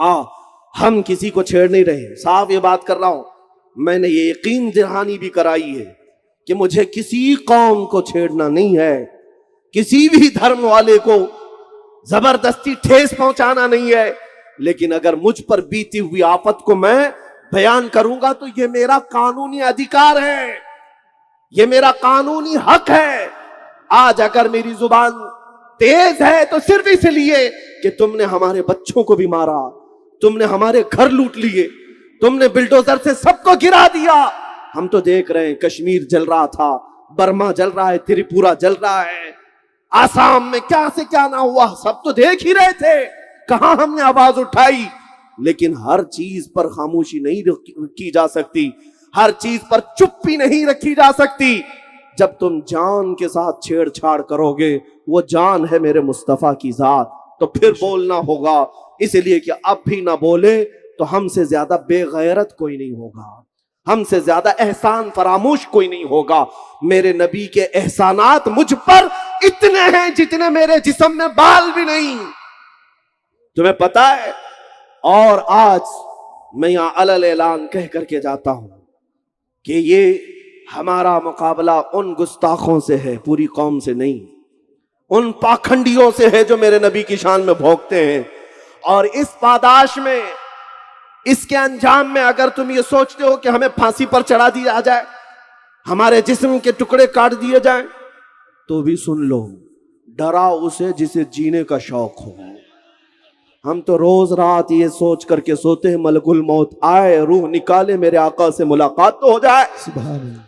ہاں ہم کسی کو چھیڑ نہیں رہے، صاف یہ بات کر رہا ہوں. میں نے یہ یقین دہانی بھی کرائی ہے کہ مجھے کسی قوم کو چھیڑنا نہیں ہے، کسی بھی دھرم والے کو زبردستی ٹھیس پہنچانا نہیں ہے. لیکن اگر مجھ پر بیتی ہوئی آفت کو میں بیان کروں گا تو یہ میرا قانونی ادھیکار ہے، یہ میرا قانونی حق ہے. آج اگر میری زبان تیز ہے تو صرف اس لیے کہ تم نے ہمارے بچوں کو بھی مارا، تم نے ہمارے گھر لوٹ لیے، تم نے بلڈوزر سے سب کو گرا دیا. ہم تو دیکھ رہے ہیں کشمیر جل رہا تھا، برما جل رہا ہے، تریپورا جل رہا ہے، آسام میں کیا سے کیا نہ ہوا، سب تو دیکھ ہی رہے تھے. کہاں ہم نے آواز اٹھائی؟ لیکن ہر چیز پر خاموشی نہیں رکھی جا سکتی، ہر چیز پر چپی نہیں رکھی جا سکتی. جب تم جان کے ساتھ چھیڑ چھاڑ کرو گے، وہ جان ہے میرے مصطفیٰ کی ذات، تو پھر بولنا ہوگا. اس لیے کہ اب بھی نہ بولے تو ہم سے زیادہ بے غیرت کوئی نہیں ہوگا، ہم سے زیادہ احسان فراموش کوئی نہیں ہوگا. میرے نبی کے احسانات مجھ پر اتنے ہیں جتنے میرے جسم میں بال بھی نہیں، تمہیں پتا ہے. اور آج میں یہاں علل اعلان کہہ کر کے جاتا ہوں کہ یہ ہمارا مقابلہ ان گستاخوں سے ہے، پوری قوم سے نہیں، ان پاکھنڈیوں سے ہے جو میرے نبی کی شان میں بھونکتے ہیں. اور اس پاداش میں، اس کے انجام میں اگر تم یہ سوچتے ہو کہ ہمیں پھانسی پر چڑھا دیا جائے، ہمارے جسم کے ٹکڑے کاٹ دیے جائیں، تو بھی سن لو، ڈرا اسے جسے جینے کا شوق ہو. ہم تو روز رات یہ سوچ کر کے سوتے ہیں ملک الموت آئے، روح نکالے، میرے آقا سے ملاقات تو ہو جائے. سبحان اللہ.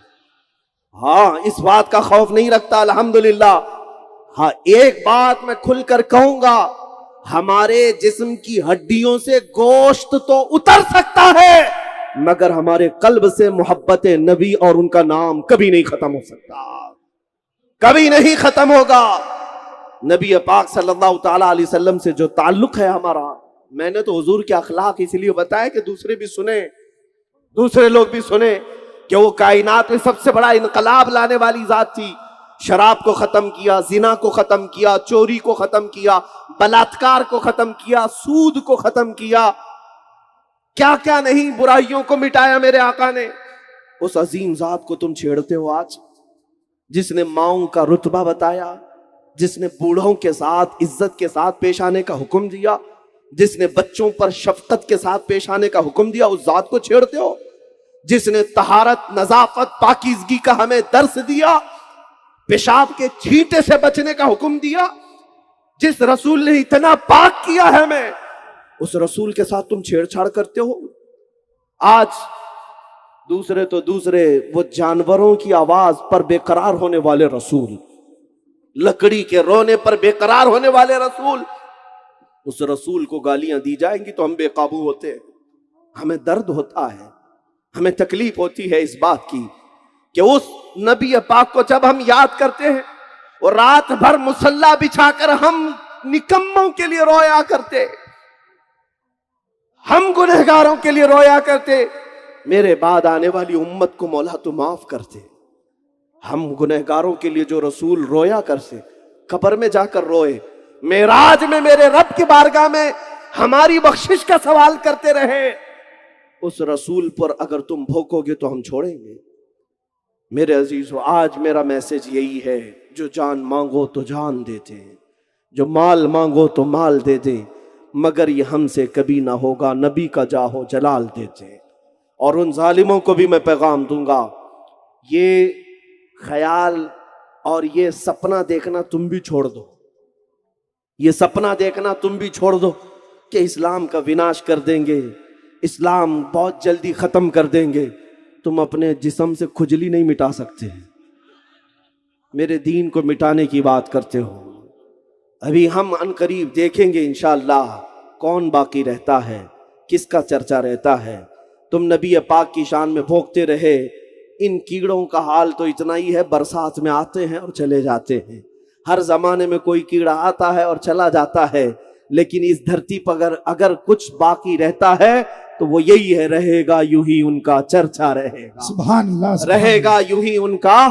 ہاں اس بات کا خوف نہیں رکھتا الحمدللہ. ہاں ایک بات میں کھل کر کہوں گا، ہمارے جسم کی ہڈیوں سے گوشت تو اتر سکتا ہے مگر ہمارے قلب سے محبت نبی اور ان کا نام کبھی نہیں ختم ہو سکتا، کبھی نہیں ختم ہوگا. نبی پاک صلی اللہ تعالی علیہ وسلم سے جو تعلق ہے ہمارا، میں نے تو حضور کے اخلاق اس لیے بتایا کہ دوسرے بھی سنیں، دوسرے لوگ بھی سنیں کہ وہ کائنات میں سب سے بڑا انقلاب لانے والی ذات تھی. شراب کو ختم کیا، زنا کو ختم کیا، چوری کو ختم کیا، بلاತ್ಕಾರ کو ختم کیا، سود کو ختم کیا، کیا کیا نہیں برائیوں کو مٹایا میرے آقا نے. اس عظیم ذات کو تم چھیڑتے ہو آج، جس نے ماؤں کا رتبہ بتایا، جس نے بوڑھوں کے ساتھ عزت کے ساتھ پیش آنے کا حکم دیا، جس نے بچوں پر شفقت کے ساتھ پیش آنے کا حکم دیا، اس ذات کو چھیڑتے ہو. جس نے طہارت، نظافت، پاکیزگی کا ہمیں درس دیا، پیشاب کے چھینٹے سے بچنے کا حکم دیا، جس رسول نے اتنا پاک کیا ہے ہمیں، اس رسول کے ساتھ تم چھیڑ چھاڑ کرتے ہو. آج دوسرے تو دوسرے، وہ جانوروں کی آواز پر بے قرار ہونے والے رسول، لکڑی کے رونے پر بے قرار ہونے والے رسول، اس رسول کو گالیاں دی جائیں گی تو ہم بے قابو ہوتے ہیں. ہمیں درد ہوتا ہے، ہمیں تکلیف ہوتی ہے اس بات کی کہ اس نبی پاک کو جب ہم یاد کرتے ہیں، اور رات بھر مصلی بچھا کر ہم نکموں کے لیے رویا کرتے، ہم گنہگاروں کے لیے رویا کرتے. میرے بعد آنے والی امت کو مولا تو معاف کرتے. ہم گنہگاروں کے لیے جو رسول رویا کرتے، قبر میں جا کر روئے، معراج میں میرے رب کی بارگاہ میں ہماری بخشش کا سوال کرتے رہے، اس رسول پر اگر تم بھوکو گے تو ہم چھوڑیں گے. میرے عزیزو، آج میرا میسج یہی ہے، جو جان مانگو تو جان دیتے ہیں، جو مال مانگو تو مال دے دیں، مگر یہ ہم سے کبھی نہ ہوگا، نبی کا جاہو جلال دیتے. اور ان ظالموں کو بھی میں پیغام دوں گا، یہ خیال اور یہ سپنا دیکھنا تم بھی چھوڑ دو، یہ سپنا دیکھنا تم بھی چھوڑ دو کہ اسلام کا وناش کر دیں گے، اسلام بہت جلدی ختم کر دیں گے. تم اپنے جسم سے کھجلی نہیں مٹا سکتے، میرے دین کو مٹانے کی بات کرتے ہو. ابھی ہم عنقریب دیکھیں گے انشاءاللہ کون باقی رہتا ہے، کس کا چرچا رہتا ہے. تم نبی پاک کی شان میں بھونکتے رہے. ان کیڑوں کا حال تو اتنا ہی ہے، برسات میں آتے ہیں اور چلے جاتے ہیں، ہر زمانے میں کوئی کیڑا آتا ہے اور چلا جاتا ہے، لیکن اس دھرتی پر اگر کچھ باقی رہتا ہے تو وہ یہی ہے، رہے گا یوں ہی ان کا چرچا رہے گا، سبحان اللہ. رہے گا یوں ہی ان کا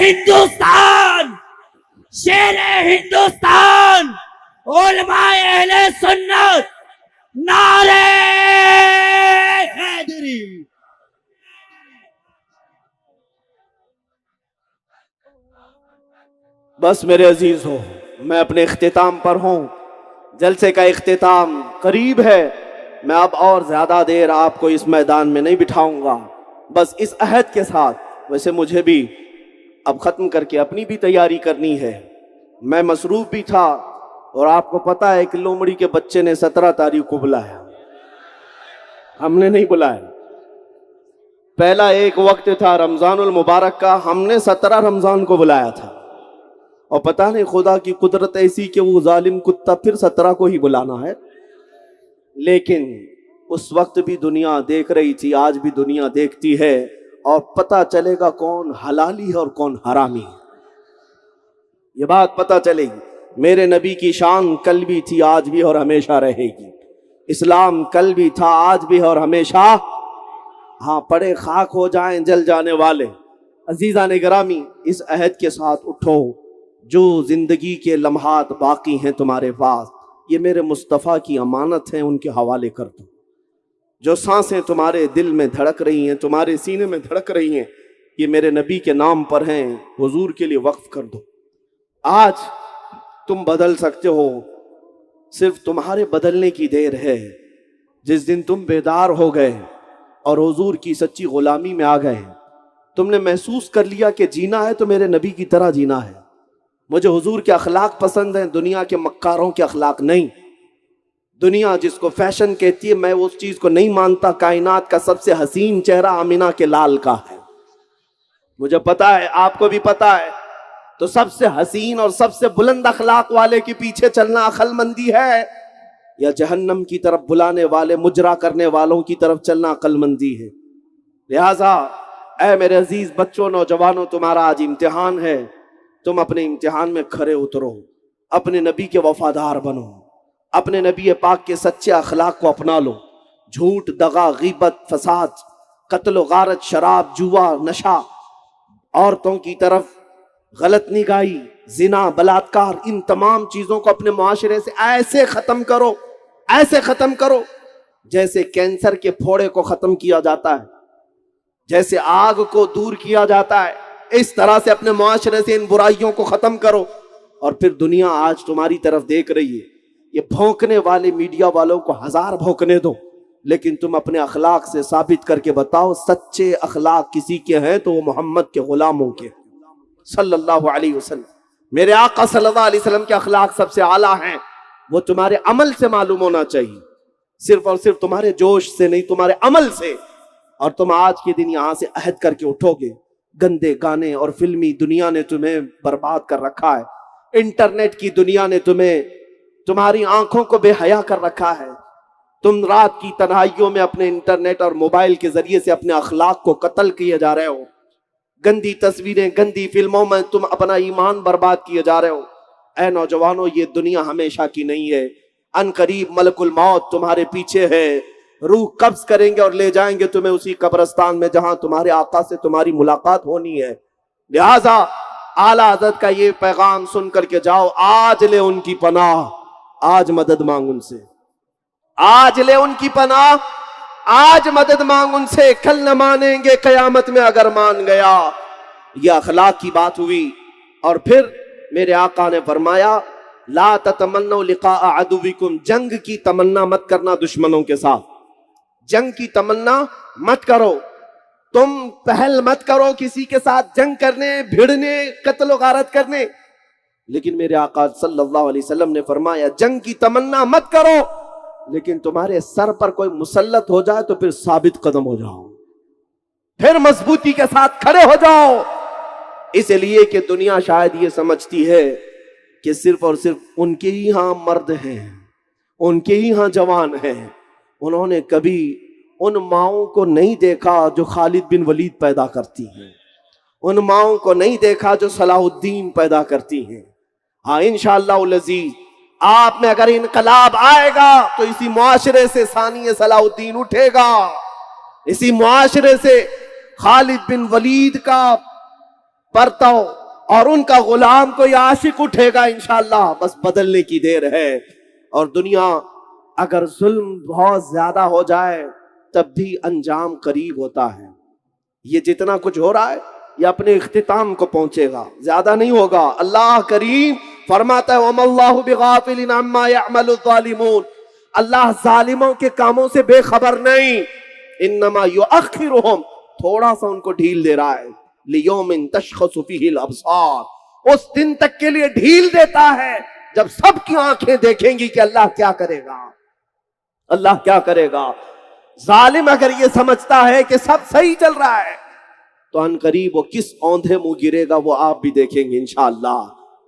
ہندوستان، شیر ہندوستان، علماء اہل سنت، نعرہ حیدری۔ بس میرے عزیز ہو، میں اپنے اختتام پر ہوں، جلسے کا اختتام قریب ہے، میں اب اور زیادہ دیر آپ کو اس میدان میں نہیں بٹھاؤں گا، بس اس عہد کے ساتھ، ویسے مجھے بھی اب ختم کر کے اپنی بھی تیاری کرنی ہے، میں مصروف بھی تھا، اور آپ کو پتا ہے کہ لومڑی کے بچے نے 17 تاریخ کو بلایا، ہم نے نہیں بلایا، پہلا ایک وقت تھا رمضان المبارک کا، ہم نے 17 رمضان کو بلایا تھا، اور پتہ نہیں خدا کی قدرت ایسی کہ وہ ظالم کتا پھر 17 کو ہی بلانا ہے، لیکن اس وقت بھی دنیا دیکھ رہی تھی، آج بھی دنیا دیکھتی ہے، اور پتہ چلے گا کون حلالی ہے اور کون حرامی ہے، یہ بات پتہ چلے گی۔ میرے نبی کی شان کل بھی تھی، آج بھی اور ہمیشہ رہے گی، اسلام کل بھی تھا، آج بھی اور ہمیشہ، ہاں پڑے خاک ہو جائیں جل جانے والے۔ عزیزان گرامی، اس عہد کے ساتھ اٹھو، جو زندگی کے لمحات باقی ہیں تمہارے پاس، یہ میرے مصطفیٰ کی امانت ہیں، ان کے حوالے کر دو۔ جو سانسیں تمہارے دل میں دھڑک رہی ہیں، تمہارے سینے میں دھڑک رہی ہیں، یہ میرے نبی کے نام پر ہیں، حضور کے لیے وقف کر دو۔ آج تم بدل سکتے ہو، صرف تمہارے بدلنے کی دیر ہے۔ جس دن تم بیدار ہو گئے اور حضور کی سچی غلامی میں آ گئے، تم نے محسوس کر لیا کہ جینا ہے تو میرے نبی کی طرح جینا ہے۔ مجھے حضور کے اخلاق پسند ہیں، دنیا کے مکاروں کے اخلاق نہیں۔ دنیا جس کو فیشن کہتی ہے، میں اس چیز کو نہیں مانتا۔ کائنات کا سب سے حسین چہرہ آمینہ کے لال کا ہے، مجھے پتا ہے، آپ کو بھی پتا ہے، تو سب سے حسین اور سب سے بلند اخلاق والے کے پیچھے چلنا عقل مندی ہے، یا جہنم کی طرف بلانے والے مجرا کرنے والوں کی طرف چلنا عقل مندی ہے؟ لہٰذا اے میرے عزیز بچوں، نوجوانوں، تمہارا آج امتحان ہے، تم اپنے امتحان میں کھرے اترو، اپنے نبی کے وفادار بنو، اپنے نبی پاک کے سچے اخلاق کو اپنا لو۔ جھوٹ، دغا، غیبت، فساد، قتل و غارت، شراب، جوا، نشہ، عورتوں کی طرف غلط نگاہی، زنا، بلاತ್ಕಾರ، ان تمام چیزوں کو اپنے معاشرے سے ایسے ختم کرو، ایسے ختم کرو جیسے کینسر کے پھوڑے کو ختم کیا جاتا ہے، جیسے آگ کو دور کیا جاتا ہے، اس طرح سے اپنے معاشرے سے ان برائیوں کو ختم کرو۔ اور پھر دنیا آج تمہاری طرف دیکھ رہی ہے، یہ بھونکنے والے میڈیا والوں کو 1000 بھونکنے دو، لیکن تم اپنے اخلاق سے ثابت کر کے بتاؤ، سچے اخلاق کسی کے ہیں تو وہ محمد کے غلاموں کے صلی اللہ علیہ وسلم۔ میرے آقا صلی اللہ علیہ وسلم کے اخلاق سب سے اعلیٰ ہیں، وہ تمہارے عمل سے معلوم ہونا چاہیے، صرف اور صرف تمہارے جوش سے نہیں، تمہارے عمل سے۔ اور تم آج کے دن یہاں سے عہد کر کے اٹھو گے، گندے گانے اور فلمی دنیا نے تمہیں برباد کر رکھا ہے، انٹرنیٹ کی دنیا نے تمہاری آنکھوں کو بے حیا کر رکھا ہے، تم رات کی تنہائیوں میں اپنے انٹرنیٹ اور موبائل کے ذریعے سے اپنے اخلاق کو قتل کیے جا رہے ہو، گندی تصویریں، گندی فلموں میں تم اپنا ایمان برباد کیے جا رہے ہو۔ اے نوجوانوں، یہ دنیا ہمیشہ کی نہیں ہے، ان قریب ملک الموت تمہارے پیچھے ہے، روح قبض کریں گے اور لے جائیں گے تمہیں اسی قبرستان میں جہاں تمہارے آقا سے تمہاری ملاقات ہونی ہے۔ لہٰذا اعلیٰ حضرت کا یہ پیغام سن کر کے جاؤ، آج لے ان کی پناہ، آج مدد مانگ ان سے، آج لے ان کی پناہ، آج مدد مانگ ان سے، کل نہ مانیں گے قیامت میں اگر مان گیا۔ یہ اخلاق کی بات ہوئی، اور پھر میرے آقا نے فرمایا لا تتمنوا لقاء عدوکم، جنگ کی تمنا مت کرنا دشمنوں کے ساتھ، جنگ کی تمنا مت کرو، تم پہل مت کرو کسی کے ساتھ جنگ کرنے، بھیڑنے، قتل و غارت کرنے۔ لیکن میرے آقا صلی اللہ علیہ وسلم نے فرمایا جنگ کی تمنا مت کرو، لیکن تمہارے سر پر کوئی مسلط ہو جائے تو پھر ثابت قدم ہو جاؤ، پھر مضبوطی کے ساتھ کھڑے ہو جاؤ۔ اس لیے کہ دنیا شاید یہ سمجھتی ہے کہ صرف اور صرف ان کے ہی ہاں مرد ہیں، ان کے ہی ہاں جوان ہیں، انہوں نے کبھی ان ماؤں کو نہیں دیکھا جو خالد بن ولید پیدا کرتی ہیں، ان ماؤں کو نہیں دیکھا جو صلاح الدین پیدا کرتی ہیں۔ ہاں انشاءاللہ العزیز آپ میں اگر انقلاب آئے گا تو اسی معاشرے سے ثانی صلاح الدین اٹھے گا، اسی معاشرے سے خالد بن ولید کا پرتو اور ان کا غلام کوئی عاشق اٹھے گا انشاءاللہ، بس بدلنے کی دیر ہے۔ اور دنیا اگر ظلم بہت زیادہ ہو جائے تب بھی انجام قریب ہوتا ہے۔ یہ جتنا کچھ ہو رہا ہے یہ اپنے اختتام کو پہنچے گا، زیادہ نہیں ہوگا۔ اللہ کریم فرماتا ہے وَمَا اللَّهُ بِغَافِلٍ عَمَّا يَعْمَلُ الظَّالِمُونَ، اللہ ظالموں کے کاموں سے بے خبر نہیں، انما یؤخرہم، تھوڑا سا ان کو ڈھیل دے رہا ہے، لیوم تشخص فیہ الابصار، اس دن تک کے لیے ڈھیل دیتا ہے جب سب کی آنکھیں دیکھیں گی کہ اللہ کیا کرے گا، اللہ کیا کرے گا۔ ظالم اگر یہ سمجھتا ہے کہ سب صحیح چل رہا ہے تو ان قریب وہ کس اوندھے منہ گرے گا وہ آپ بھی دیکھیں گے انشاءاللہ۔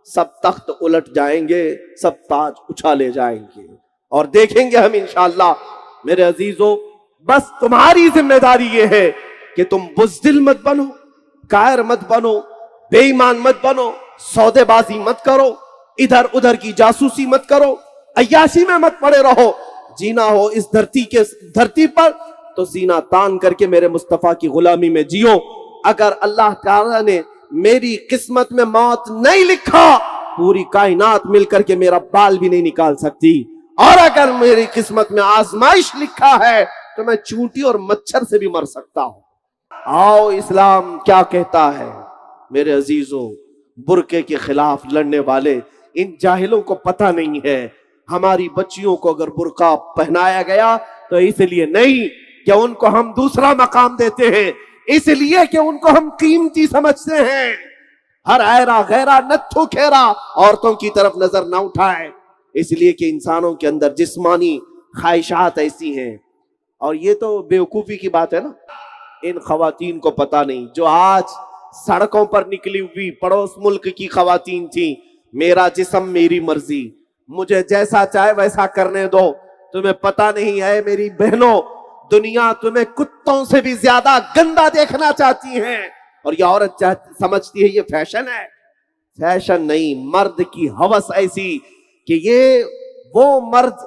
سب تخت الٹ جائیں گے، سب تاج اچھالے جائیں گے اور دیکھیں گے ہم انشاءاللہ۔ میرے عزیزوں، بس تمہاری ذمہ داری یہ ہے کہ تم بزدل مت بنو، کائر مت بنو، بے ایمان مت بنو، سودے بازی مت کرو، ادھر ادھر کی جاسوسی مت کرو، عیاشی میں مت پڑے رہو۔ جینا ہو اس دھرتی پر تو سینہ تان کر کے میرے مصطفیٰ کی غلامی میں جیو۔ اگر اللہ تعالیٰ نے میری قسمت میں موت نہیں لکھا، پوری کائنات مل کر کے میرا بال بھی نہیں نکال سکتی، اور اگر میری قسمت میں آزمائش لکھا ہے تو میں چونٹی اور مچھر سے بھی مر سکتا ہوں۔ آؤ اسلام کیا کہتا ہے۔ میرے عزیزوں، برقعے کے خلاف لڑنے والے ان جاہلوں کو پتہ نہیں ہے ہماری بچیوں کو اگر برقع پہنایا گیا تو اس لیے نہیں کہ ان کو ہم دوسرا مقام دیتے ہیں، اس لیے کہ ان کو ہم قیمتی سمجھتے ہیں۔ ہر ایرا غیرہ نتھو کھیرا عورتوں کی طرف نظر نہ اٹھائے، اس لیے کہ انسانوں کے اندر جسمانی خواہشات ایسی ہیں۔ اور یہ تو بیوقوفی کی بات ہے نا، ان خواتین کو پتہ نہیں جو آج سڑکوں پر نکلی ہوئی پڑوس ملک کی خواتین تھیں، میرا جسم میری مرضی، مجھے جیسا چاہے ویسا کرنے دو۔ تمہیں پتہ نہیں ہے میری بہنوں، دنیا تمہیں کتوں سے بھی زیادہ گندا دیکھنا چاہتی ہیں، اور یہ عورت سمجھتی ہے یہ فیشن ہے۔ فیشن نہیں، مرد کی ہوس ایسی کہ یہ وہ مرد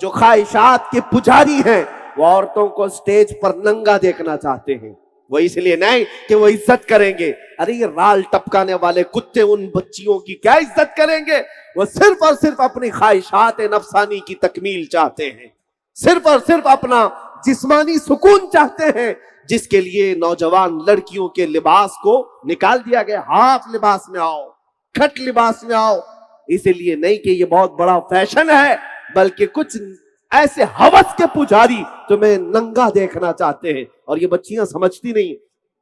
جو خواہشات کے پجاری ہیں وہ عورتوں کو سٹیج پر ننگا دیکھنا چاہتے ہیں۔ وہ اس لیے نہیں کہ وہ عزت کریں گے، ارے یہ رال ٹپکانے والے کتے ان بچیوں کی کیا عزت کریں گے؟ وہ صرف اور صرف اپنی خواہشات نفسانی کی تکمیل چاہتے ہیں، صرف اور صرف اپنا جسمانی سکون چاہتے ہیں، جس کے لیے نوجوان لڑکیوں کے لباس کو نکال دیا گیا۔ ہاف لباس میں آؤ، کھٹ لباس میں آؤ، اس لیے نہیں کہ یہ بہت بڑا فیشن ہے، بلکہ کچھ ایسے ہوس کے پجاری تمہیں ننگا دیکھنا چاہتے ہیں، اور یہ بچیاں سمجھتی نہیں،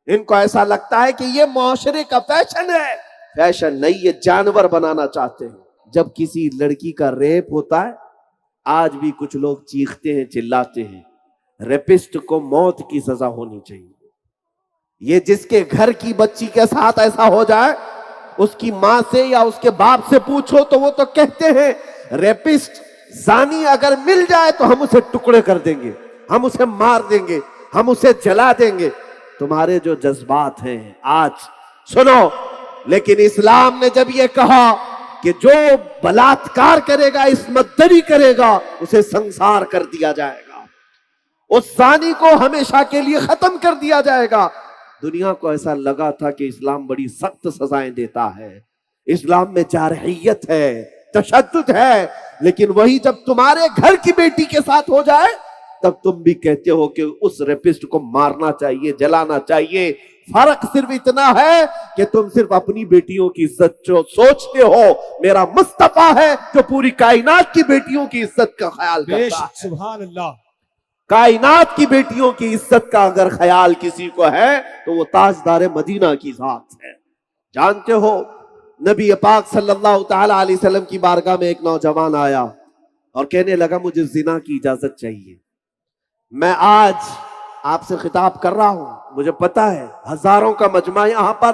ان کو ایسا لگتا ہے کہ یہ معاشرے کا فیشن ہے۔ فیشن نہیں، یہ جانور بنانا چاہتے ہیں۔ جب کسی لڑکی کا ریپ ہوتا ہے، آج بھی کچھ لوگ چیختے ہیں، چلاتے ہیں، ریپسٹ کو موت کی سزا ہونی چاہیے۔ یہ جس کے گھر کی بچی کے ساتھ ایسا ہو جائے، اس کی ماں سے یا اس کے باپ سے پوچھو تو وہ تو کہتے ہیں ریپسٹ زانی اگر مل جائے تو ہم اسے ٹکڑے کر دیں گے، ہم اسے مار دیں گے، ہم اسے جلا دیں گے۔ تمہارے جو جذبات ہیں آج سنو، لیکن اسلام نے جب یہ کہا کہ جو بلاತ್کار کرے گا، عصمت دری کرے گا، اسے سنسار کر دیا جائے گا، اس زانی کو ہمیشہ کے لیے ختم کر دیا جائے گا۔ دنیا کو ایسا لگا تھا کہ اسلام بڑی سخت سزائیں دیتا ہے، اسلام میں جارحیت ہے، تشدد ہے، لیکن وہی جب تمہارے گھر کی بیٹی کے ساتھ ہو جائے تب تم بھی کہتے ہو کہ اس ریپسٹ کو مارنا چاہیے، جلانا چاہیے۔ فرق صرف اتنا ہے کہ تم صرف اپنی بیٹیوں کی عزت جو سوچتے ہو، میرا مصطفیٰ ہے جو پوری کائنات کی بیٹیوں کی عزت کا خیال کرتا ہے۔ سبحان اللہ۔ کائنات کی بیٹیوں کی عزت کا اگر خیال کسی کو ہے تو وہ تاجدار مدینہ کی ذات ہے۔ جانتے ہو نبی پاک صلی اللہ تعالی علیہ وسلم کی بارگاہ میں ایک نوجوان آیا اور کہنے لگا مجھے زنا کی اجازت چاہیے۔ میں آج آپ سے خطاب کر رہا ہوں، مجھے پتا ہے ہزاروں کا مجمع یہاں پر،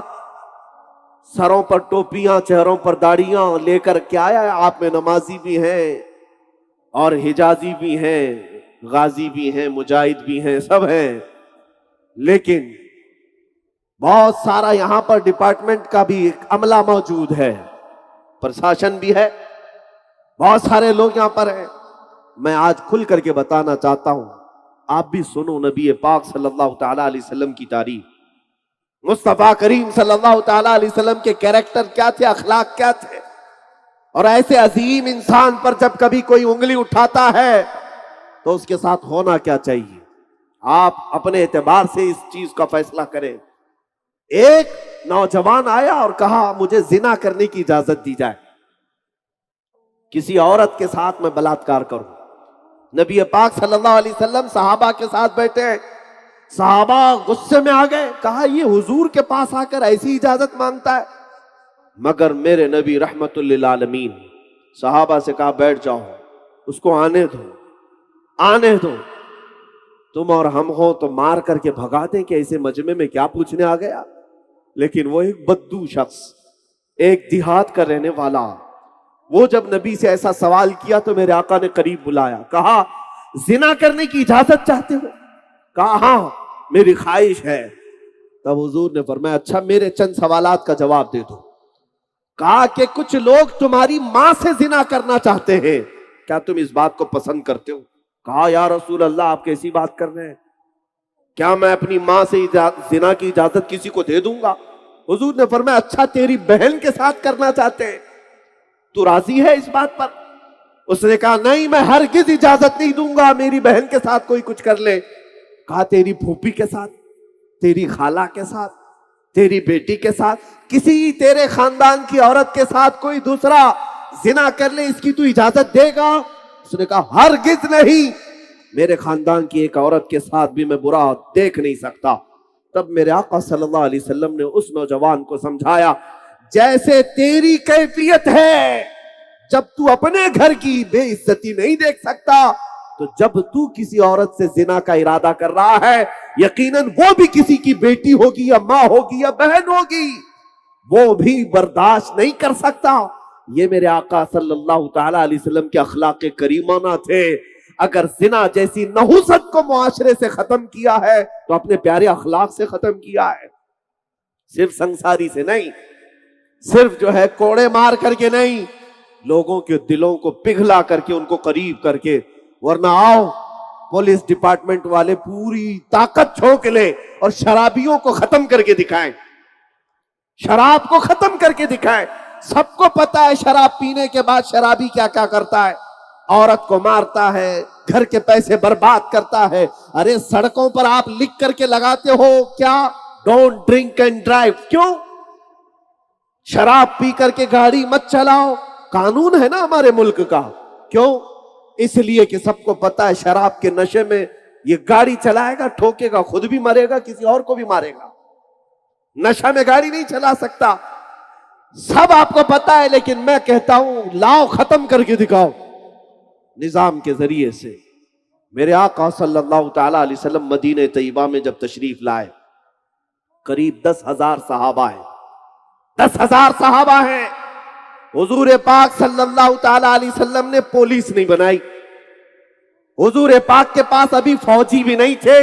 سروں پر ٹوپیاں، چہروں پر داڑیاں لے کر کے آیا ہے۔ آپ میں نمازی بھی ہیں اور حجازی بھی ہیں، غازی بھی ہیں، مجاہد بھی ہیں، سب ہیں، لیکن بہت سارا یہاں پر ڈپارٹمنٹ کا بھی ایک عملہ موجود ہے، پرشاسن بھی ہے، بہت سارے لوگ یہاں پر ہیں۔ میں آج کھل کر کے بتانا چاہتا ہوں، آپ بھی سنو نبی پاک صلی اللہ تعالی علیہ وسلم کی تعریف۔ مصطفیٰ کریم صلی اللہ تعالیٰ علیہ وسلم کے کیریکٹر کیا تھے، اخلاق کیا تھے، اور ایسے عظیم انسان پر جب کبھی کوئی انگلی اٹھاتا ہے تو اس کے ساتھ ہونا کیا چاہیے، آپ اپنے اعتبار سے اس چیز کا فیصلہ کریں۔ ایک نوجوان آیا اور کہا مجھے زنا کرنے کی اجازت دی جائے، کسی عورت کے ساتھ میں بلااتکار کروں۔ نبی پاک صلی اللہ علیہ وسلم صحابہ کے ساتھ بیٹھے ہیں، صحابہ غصے میں آ گئے، کہا یہ حضور کے پاس آ کر ایسی اجازت مانگتا ہے، مگر میرے نبی رحمت للعالمین۔ صحابہ سے کہا بیٹھ جاؤ، اس کو آنے دو، آنے دو، تم اور ہم ہو تو مار کر کے بھگا دیں کہ اسے مجمع میں کیا پوچھنے آ گیا۔ لیکن وہ ایک بدو شخص، ایک دیہات کا رہنے والا، وہ جب نبی سے ایسا سوال کیا تو میرے آقا نے قریب بلایا، کہا زنا کرنے کی اجازت چاہتے ہو؟ کہا ہاں میری خواہش ہے۔ تب حضور نے فرمایا اچھا میرے چند سوالات کا جواب دے دو۔ کہا کہ کچھ لوگ تمہاری ماں سے زنا کرنا چاہتے ہیں، کیا تم اس بات کو پسند کرتے ہو؟ کہا یا رسول اللہ آپ کیسی بات کر رہے ہیں، کیا میں اپنی ماں سے زنا کی اجازت کسی کو دے دوں گا؟ حضور نے فرمایا اچھا تیری بہن کے ساتھ کرنا چاہتے ہیں، تو راضی ہے اس بات پر؟ اس نے کہا نہیں میں ہرگز اجازت نہیں دوں گا میری بہن کے ساتھ کوئی کچھ کر لے۔ کہا تیری پھوپھی کے ساتھ، تیری خالہ کے ساتھ، تیری بیٹی کے ساتھ، کسی تیرے خاندان کی عورت کے ساتھ کوئی دوسرا زنا کر لے، اس کی تو اجازت دے گا؟ اس نے کہا ہرگز نہیں، میرے خاندان کی ایک عورت کے ساتھ بھی میں برا دیکھ نہیں سکتا۔ تب میرے آقا صلی اللہ علیہ وسلم نے اس نوجوان کو سمجھایا جیسے تیری کیفیت ہے، جب تو اپنے گھر کی بے عزتی نہیں دیکھ سکتا تو جب تو کسی عورت سے زنا کا ارادہ کر رہا ہے یقیناً وہ بھی کسی کی بیٹی ہوگی یا ماں ہوگی یا بہن ہوگی، وہ بھی برداشت نہیں کر سکتا۔ یہ میرے آقا صلی اللہ تعالی علیہ وسلم کے اخلاق کریمانہ تھے۔ اگر زنا جیسی نحوست کو معاشرے سے ختم کیا ہے تو اپنے پیارے اخلاق سے ختم کیا ہے، صرف سنساری سے نہیں، صرف جو ہے کوڑے مار کر کے نہیں، لوگوں کے دلوں کو پگھلا کر کے ان کو قریب کر کے۔ ورنہ آؤ پولیس ڈپارٹمنٹ والے پوری طاقت جھونک لے اور شرابیوں کو ختم کر کے دکھائیں، شراب کو ختم کر کے دکھائیں۔ سب کو پتا ہے شراب پینے کے بعد شرابی کیا کیا کرتا ہے، عورت کو مارتا ہے، گھر کے پیسے برباد کرتا ہے۔ ارے سڑکوں پر آپ لکھ کر کے لگاتے ہو کیا، ڈونٹ ڈرنک اینڈ ڈرائیو، کیوں؟ شراب پی کر کے گاڑی مت چلاؤ، قانون ہے نا ہمارے ملک کا، کیوں؟ اس لیے کہ سب کو پتا ہے شراب کے نشے میں یہ گاڑی چلائے گا، ٹھوکے گا، خود بھی مرے گا، کسی اور کو بھی مارے گا، نشہ میں گاڑی نہیں چلا سکتا، سب آپ کو پتا ہے۔ لیکن میں کہتا ہوں لاؤ ختم کر کے دکھاؤ نظام کے ذریعے سے۔ میرے آقا صلی اللہ تعالی علیہ وسلم مدینہ طیبہ میں جب تشریف لائے، قریب 10,000 صحابہ ہیں، 10,000 صحابہ ہیں۔ حضور پاک صلی اللہ تعالی علیہ وسلم نے پولیس نہیں بنائی، حضور پاک کے پاس ابھی فوجی بھی نہیں تھے۔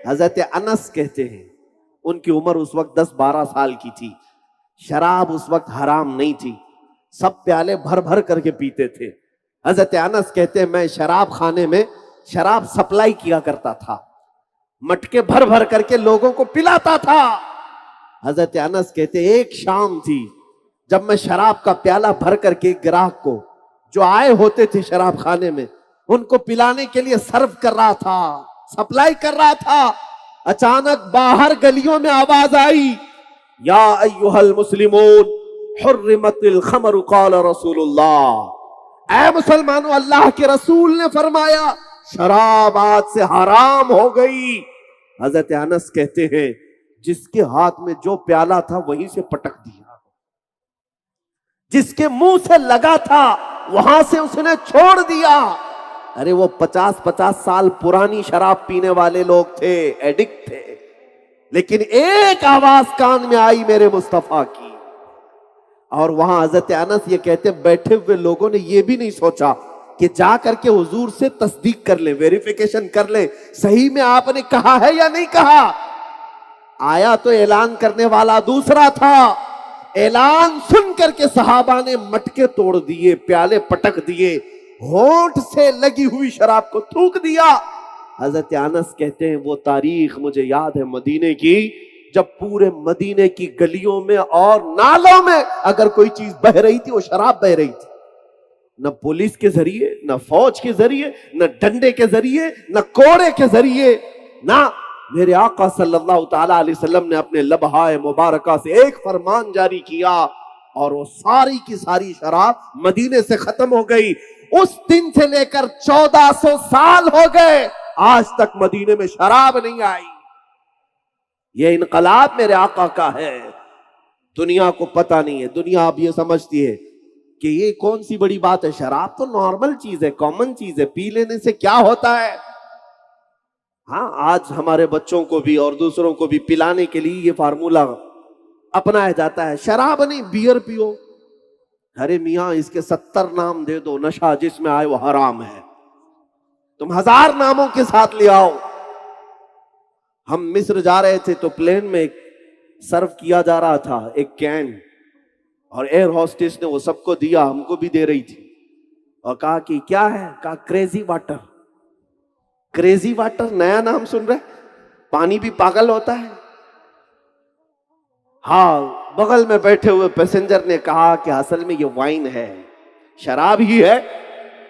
حضرت انس کہتے ہیں ان کی عمر اس وقت 10-12 سال کی تھی، شراب اس وقت حرام نہیں تھی، سب پیالے بھر بھر کر کے پیتے تھے۔ حضرت انس کہتے ہیں میں شراب خانے میں شراب سپلائی کیا کرتا تھا، مٹکے بھر بھر کر کے لوگوں کو پلاتا تھا۔ حضرت انس کہتے ہیں ایک شام تھی جب میں شراب کا پیالہ بھر کر کے گراہک کو جو آئے ہوتے تھے شراب خانے میں ان کو پلانے کے لیے سرو کر رہا تھا، سپلائی کر رہا تھا، اچانک باہر گلیوں میں آواز آئی یا ایھا المسلمون حرمت الخمر قال رسول اللہ، اے مسلمانوں اللہ کے رسول نے فرمایا شراب آج سے حرام ہو گئی۔ حضرت انس کہتے ہیں جس کے ہاتھ میں جو پیالہ تھا وہیں سے پٹک دیا، جس کے منہ سے لگا تھا وہاں سے اس نے چھوڑ دیا۔ ارے وہ 50 سال پرانی شراب پینے والے لوگ تھے، ایڈکٹ تھے، لیکن ایک آواز کان میں آئی میرے مصطفیٰ کی، اور وہاں حضرت انس یہ کہتے بیٹھے ہوئے لوگوں نے یہ بھی نہیں سوچا کہ جا کر کے حضور سے تصدیق کر لیں، ویریفیکیشن کر لیں صحیح میں آپ نے کہا ہے یا نہیں کہا۔ آیا تو اعلان کرنے والا دوسرا تھا، اعلان سن کر کے صحابہ نے مٹکے توڑ دیے، پیالے پٹک دیے، ہونٹ سے لگی ہوئی شراب کو تھوک دیا۔ حضرت انس کہتے ہیں وہ تاریخ مجھے یاد ہے مدینے کی، جب پورے مدینے کی گلیوں میں اور نالوں میں اگر کوئی چیز بہ رہی تھی وہ شراب بہ رہی تھی. نہ پولیس کے ذریعے، نہ فوج کے ذریعے، نہ ڈنڈے کے ذریعے، نہ کوڑے کے ذریعے، نہ میرے آقا صلی اللہ تعالی علیہ وسلم نے اپنے لبہائے مبارکہ سے ایک فرمان جاری کیا اور وہ ساری کی ساری شراب مدینے سے ختم ہو گئی. اس دن سے لے کر 1400 سال ہو گئے، آج تک مدینے میں شراب نہیں آئی. یہ انقلاب میرے آقا کا ہے. دنیا کو پتہ نہیں ہے، دنیا اب یہ سمجھتی ہے کہ یہ کون سی بڑی بات ہے، شراب تو نارمل چیز ہے، کامن چیز ہے، پی لینے سے کیا ہوتا ہے. ہاں آج ہمارے بچوں کو بھی اور دوسروں کو بھی پلانے کے لیے یہ فارمولا اپنایا جاتا ہے، شراب نہیں بیئر پیو. ارے میاں اس کے 70 نام دے دو، نشہ جس میں آئے وہ حرام ہے، تم 1000 ناموں کے ساتھ لے آؤ. ہم مصر جا رہے تھے تو پلین میں سرو کیا جا رہا تھا ایک کین، اور ایئر ہوسٹس نے وہ سب کو دیا، ہم کو بھی دے رہی تھی، اور کہا کہ کیا ہے؟ کہا کریزی واٹر. کریزی واٹر نیا نام سن رہے، پانی بھی پاگل ہوتا ہے. ہاں بغل میں بیٹھے ہوئے پیسنجر نے کہا کہ اصل میں یہ وائن ہے، شراب ہی ہے،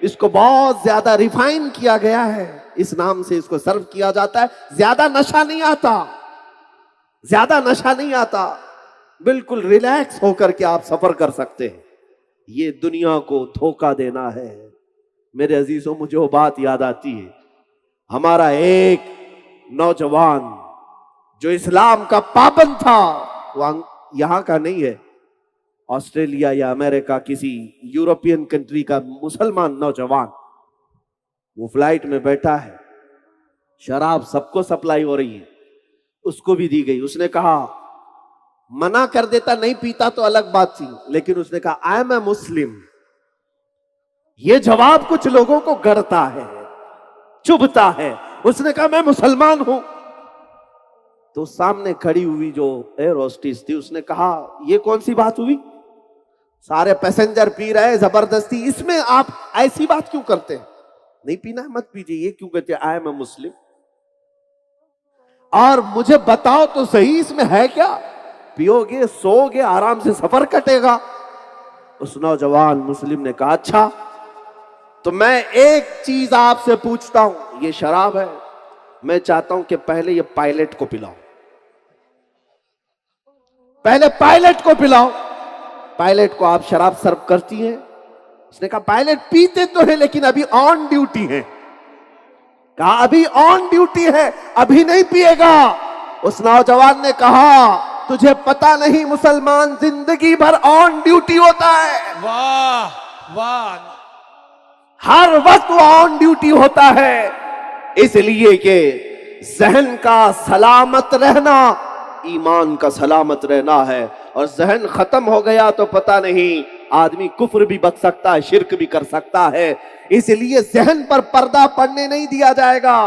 اس کو بہت زیادہ ریفائن کیا گیا ہے، اس نام سے اس کو سرو کیا جاتا ہے، زیادہ نشہ نہیں آتا، زیادہ نشہ نہیں آتا، بالکل ریلیکس ہو کر کے آپ سفر کر سکتے ہیں. یہ دنیا کو دھوکہ دینا ہے. میرے عزیزوں مجھے وہ بات یاد آتی ہے، ہمارا ایک نوجوان جو اسلام کا پابند تھا، وہ یہاں کا نہیں ہے، آسٹریلیا یا امریکہ کسی یورپین کنٹری کا مسلمان نوجوان، وہ فلائٹ میں بیٹھا ہے، شراب سب کو سپلائی ہو رہی ہے، اس کو بھی دی گئی. اس نے کہا منع کر دیتا نہیں پیتا تو الگ بات تھی، لیکن اس نے کہا آئی ایم اے مسلم. یہ جواب کچھ لوگوں کو گڑتا ہے، چبھتا ہے. اس نے کہا میں مسلمان ہوں. تو سامنے کھڑی ہوئی جو ایئر ہوسٹس تھی اس نے کہا یہ کون سی بات ہوئی، سارے پیسنجر پی رہے زبردستی، اس میں آپ ایسی بات کیوں کرتے ہیں؟ نہیں پینا ہے مت پیجئے، یہ کیوں کہتے ہیں آئی ایم اے مسلم؟ اور مجھے بتاؤ تو صحیح اس میں ہے کیا؟ پیو گے، سو گے، آرام سے سفر کٹے گا. اس نوجوان مسلم نے کہا اچھا تو میں ایک چیز آپ سے پوچھتا ہوں، یہ شراب ہے، میں چاہتا ہوں کہ پہلے یہ پائلٹ کو پلاؤ، پہلے پائلٹ کو پلاؤ. پائلٹ کو آپ شراب سرو کرتی ہیں؟ اس نے کہا پائلٹ پیتے تو ہیں لیکن ابھی آن ڈیوٹی ہے. کہا ابھی آن ڈیوٹی ہے، ابھی نہیں پیے گا. اس نوجوان نے کہا تجھے پتا نہیں مسلمان زندگی بھر آن ڈیوٹی ہوتا ہے، واہ واہ، ہر وقت وہ آن ڈیوٹی ہوتا ہے، اس لیے کہ ذہن کا سلامت رہنا ایمان کا سلامت رہنا ہے. اور ذہن ختم ہو گیا تو پتہ نہیں آدمی کفر بھی بک سکتا ہے، شرک بھی کر سکتا ہے. اس لیے ذہن پر پردہ پڑنے نہیں دیا جائے گا،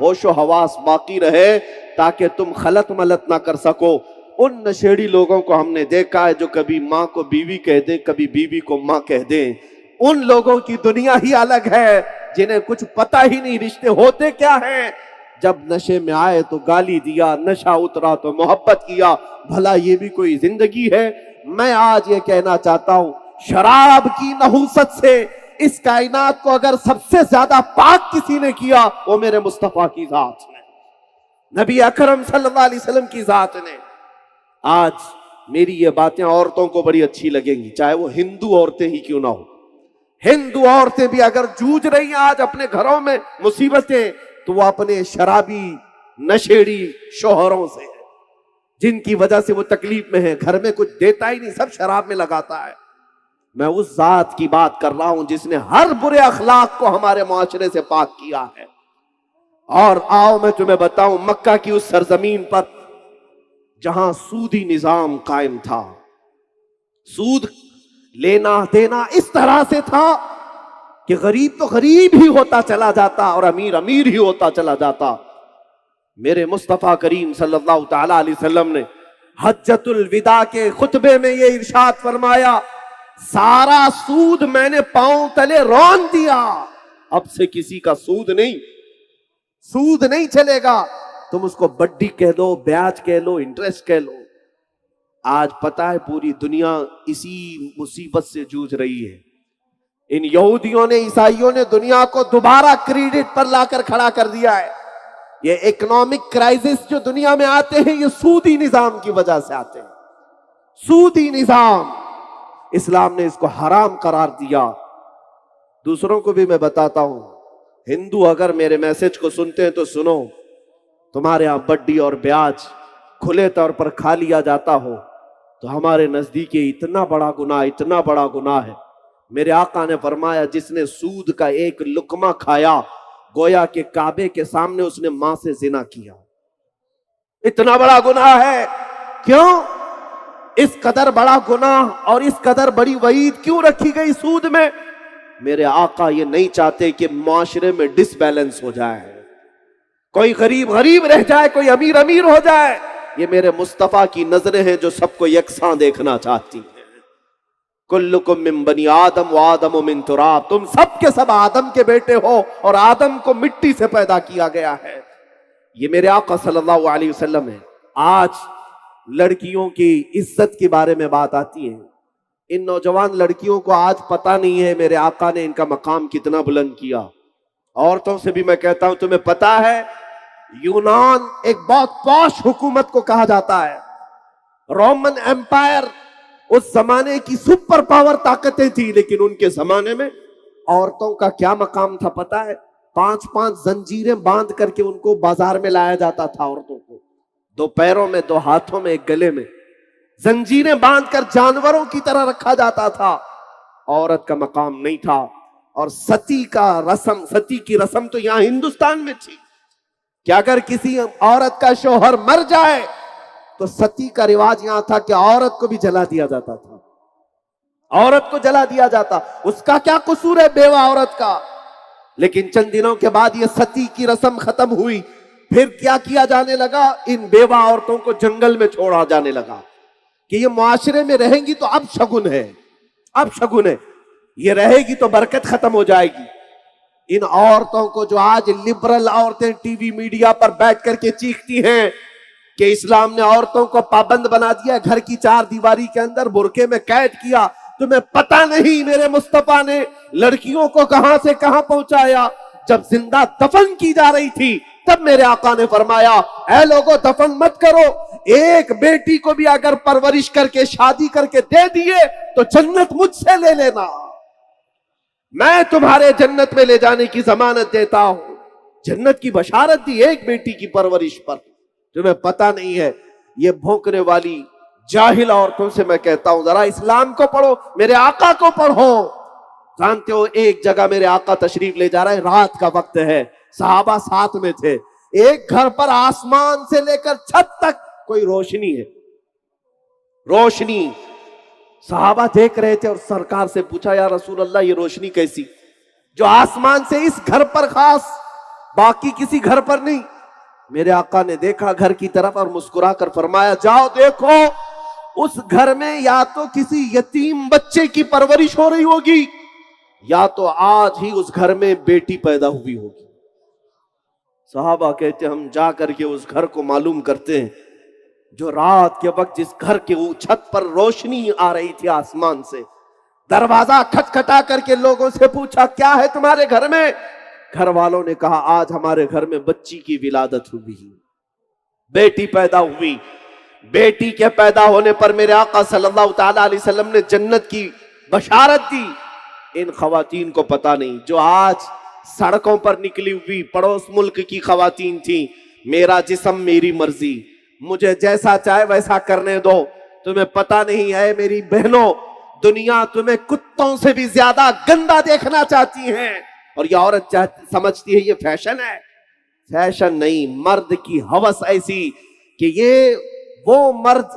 ہوش و حواس باقی رہے تاکہ تم خلط ملط نہ کر سکو. ان نشیڑی لوگوں کو ہم نے دیکھا ہے جو کبھی ماں کو بیوی کہہ دیں، کبھی بیوی کو ماں کہہ دیں. ان لوگوں کی دنیا ہی الگ ہے جنہیں کچھ پتہ ہی نہیں رشتے ہوتے کیا ہیں. جب نشے میں آئے تو گالی دیا، نشہ اترا تو محبت کیا. بھلا یہ بھی کوئی زندگی ہے؟ میں آج یہ کہنا چاہتا ہوں شراب کی نحوست سے اس کائنات کو اگر سب سے زیادہ پاک کسی نے کیا وہ میرے مصطفیٰ کی ذات نے، نبی اکرم صلی اللہ علیہ وسلم کی ذات نے. آج میری یہ باتیں عورتوں کو بڑی اچھی لگیں گی، چاہے وہ ہندو عورتیں ہی کیوں نہ ہو. ہندو عورتیں بھی اگر جوجھ رہی ہیں آج اپنے گھروں میں مصیبتیں، تو وہ اپنے شرابی نشیڑی شوہروں سے، جن کی وجہ سے وہ تکلیف میں ہے، گھر میں کچھ دیتا ہی نہیں، سب شراب میں لگاتا ہے. میں اس ذات کی بات کر رہا ہوں جس نے ہر برے اخلاق کو ہمارے معاشرے سے پاک کیا ہے. اور آؤ میں تمہیں بتاؤں مکہ کی اس سرزمین پر جہاں سودی نظام قائم تھا، سود لینا دینا اس طرح سے تھا کہ غریب تو غریب ہی ہوتا چلا جاتا اور امیر امیر ہی ہوتا چلا جاتا. میرے مصطفیٰ کریم صلی اللہ تعالی علیہ وسلم نے حجۃ الوداع کے خطبے میں یہ ارشاد فرمایا سارا سود میں نے پاؤں تلے رون دیا، اب سے کسی کا سود نہیں چلے گا. تم اس کو بڈی کہہ دو، بیاج کہہ لو، انٹرسٹ کہہ لو. آج پتا ہے پوری دنیا اسی مصیبت سے جوجھ رہی ہے. ان یہودیوں نے، عیسائیوں نے دنیا کو دوبارہ کریڈٹ پر لا کر کھڑا کر دیا ہے. یہ اکنامک کرائسس جو دنیا میں آتے ہیں یہ سودی نظام کی وجہ سے آتے ہیں. سودی نظام، اسلام نے اس کو حرام قرار دیا. دوسروں کو بھی میں بتاتا ہوں، ہندو اگر میرے میسج کو سنتے ہیں تو سنو، تمہارے ہاں بڈی اور بیاج کھلے طور پر کھا لیا جاتا ہو تو ہمارے نزدیک یہ اتنا بڑا گناہ، اتنا بڑا گناہ ہے. میرے آقا نے فرمایا جس نے سود کا ایک لقمہ کھایا گویا کہ کعبے کے سامنے اس نے ماں سے زنا کیا. اتنا بڑا گناہ ہے. کیوں؟ اس قدر بڑا گناہ اور اس قدر بڑی وعید کیوں رکھی گئی سود میں؟ میرے آقا یہ نہیں چاہتے کہ معاشرے میں ڈس بیلنس ہو جائے، کوئی غریب غریب رہ جائے، کوئی امیر امیر ہو جائے. یہ میرے مصطفیٰ کی نظریں ہیں جو سب کو یکساں دیکھنا چاہتی ہیں. کلکم من بنی آدم و آدم من تراب، تم سب کے سب آدم کے بیٹے ہو اور آدم کو مٹی سے پیدا کیا گیا ہے. یہ میرے آقا صلی اللہ علیہ وسلم ہے. آج لڑکیوں کی عزت کے بارے میں بات آتی ہے. ان نوجوان لڑکیوں کو آج پتہ نہیں ہے میرے آقا نے ان کا مقام کتنا بلند کیا. عورتوں سے بھی میں کہتا ہوں تمہیں پتہ ہے یونان ایک بہت پوش حکومت کو کہا جاتا ہے. رومن ایمپائر اس زمانے کی سپر پاور طاقتیں تھی، لیکن ان کے زمانے میں عورتوں کا کیا مقام تھا پتہ ہے؟ 5 زنجیریں باندھ کر کے ان کو بازار میں لایا جاتا تھا. عورتوں کو 2 پیروں میں، 2 ہاتھوں میں، 1 گلے میں زنجیریں باندھ کر جانوروں کی طرح رکھا جاتا تھا. عورت کا مقام نہیں تھا. اور ستی کی رسم تو یہاں ہندوستان میں تھی کہ اگر کسی عورت کا شوہر مر جائے تو ستی کا رواج یہاں تھا کہ عورت کو بھی جلا دیا جاتا تھا. عورت کو جلا دیا جاتا. اس کا کیا قصور ہے بیوہ عورت کا؟ لیکن چند دنوں کے بعد یہ ستی کی رسم ختم ہوئی. پھر کیا کیا جانے لگا؟ ان بیوہ عورتوں کو جنگل میں چھوڑا جانے لگا کہ یہ معاشرے میں رہیں گی تو اب شگن ہے، اب شگن ہے، یہ رہے گی تو برکت ختم ہو جائے گی. ان عورتوں کو جو آج لبرل عورتیں ٹی وی میڈیا پر بیٹھ کر کے چیختی ہیں کہ اسلام نے عورتوں کو پابند بنا دیا، گھر کی 4 دیواری کے اندر برقعے میں قید کیا، تمہیں پتہ نہیں میرے مصطفیٰ نے لڑکیوں کو کہاں سے کہاں پہنچایا. جب زندہ دفن کی جا رہی تھی تب میرے آقا نے فرمایا اے لوگوں دفن مت کرو، ایک بیٹی کو بھی اگر پرورش کر کے شادی کر کے دے دیے تو جنت مجھ سے لے لینا، میں تمہارے جنت میں لے جانے کی ضمانت دیتا ہوں. جنت کی بشارت دی ایک بیٹی کی پرورش پر. تمہیں پتہ نہیں ہے. یہ بھونکنے والی جاہل عورتوں سے میں کہتا ہوں ذرا اسلام کو پڑھو، میرے آقا کو پڑھو. جانتے ہو ایک جگہ میرے آقا تشریف لے جا رہے ہیں، رات کا وقت ہے، صحابہ ساتھ میں تھے. ایک گھر پر آسمان سے لے کر چھت تک کوئی روشنی ہے، روشنی. صحابہ دیکھ رہے تھے اور سرکار سے پوچھا یا رسول اللہ یہ روشنی کیسی جو آسمان سے اس گھر پر خاص، باقی کسی گھر پر نہیں؟ میرے آقا نے دیکھا گھر کی طرف اور مسکرا کر فرمایا جاؤ دیکھو اس گھر میں یا تو کسی یتیم بچے کی پرورش ہو رہی ہوگی یا تو آج ہی اس گھر میں بیٹی پیدا ہوئی ہوگی. صحابہ کہتے ہم جا کر کے اس گھر کو معلوم کرتے ہیں. جو رات کے وقت جس گھر کے چھت پر روشنی آ رہی تھی آسمان سے، دروازہ کھٹکھٹا کر کے لوگوں سے پوچھا کیا ہے تمہارے گھر میں؟ گھر والوں نے کہا آج ہمارے گھر میں بچی کی ولادت ہوئی، بیٹی پیدا ہوئی. بیٹی کے پیدا ہونے پر میرے آقا صلی اللہ تعالی علیہ وسلم نے جنت کی بشارت دی. ان خواتین کو پتہ نہیں جو آج سڑکوں پر نکلی ہوئی پڑوس ملک کی خواتین تھیں، میرا جسم میری مرضی، مجھے جیسا چاہے ویسا کرنے دو. تمہیں پتہ نہیں ہے میری بہنوں، دنیا تمہیں کتوں سے بھی زیادہ گندا دیکھنا چاہتی ہیں اور یہ عورت سمجھتی ہے یہ فیشن ہے. فیشن نہیں، مرد کی ہوس ایسی کہ یہ وہ مرد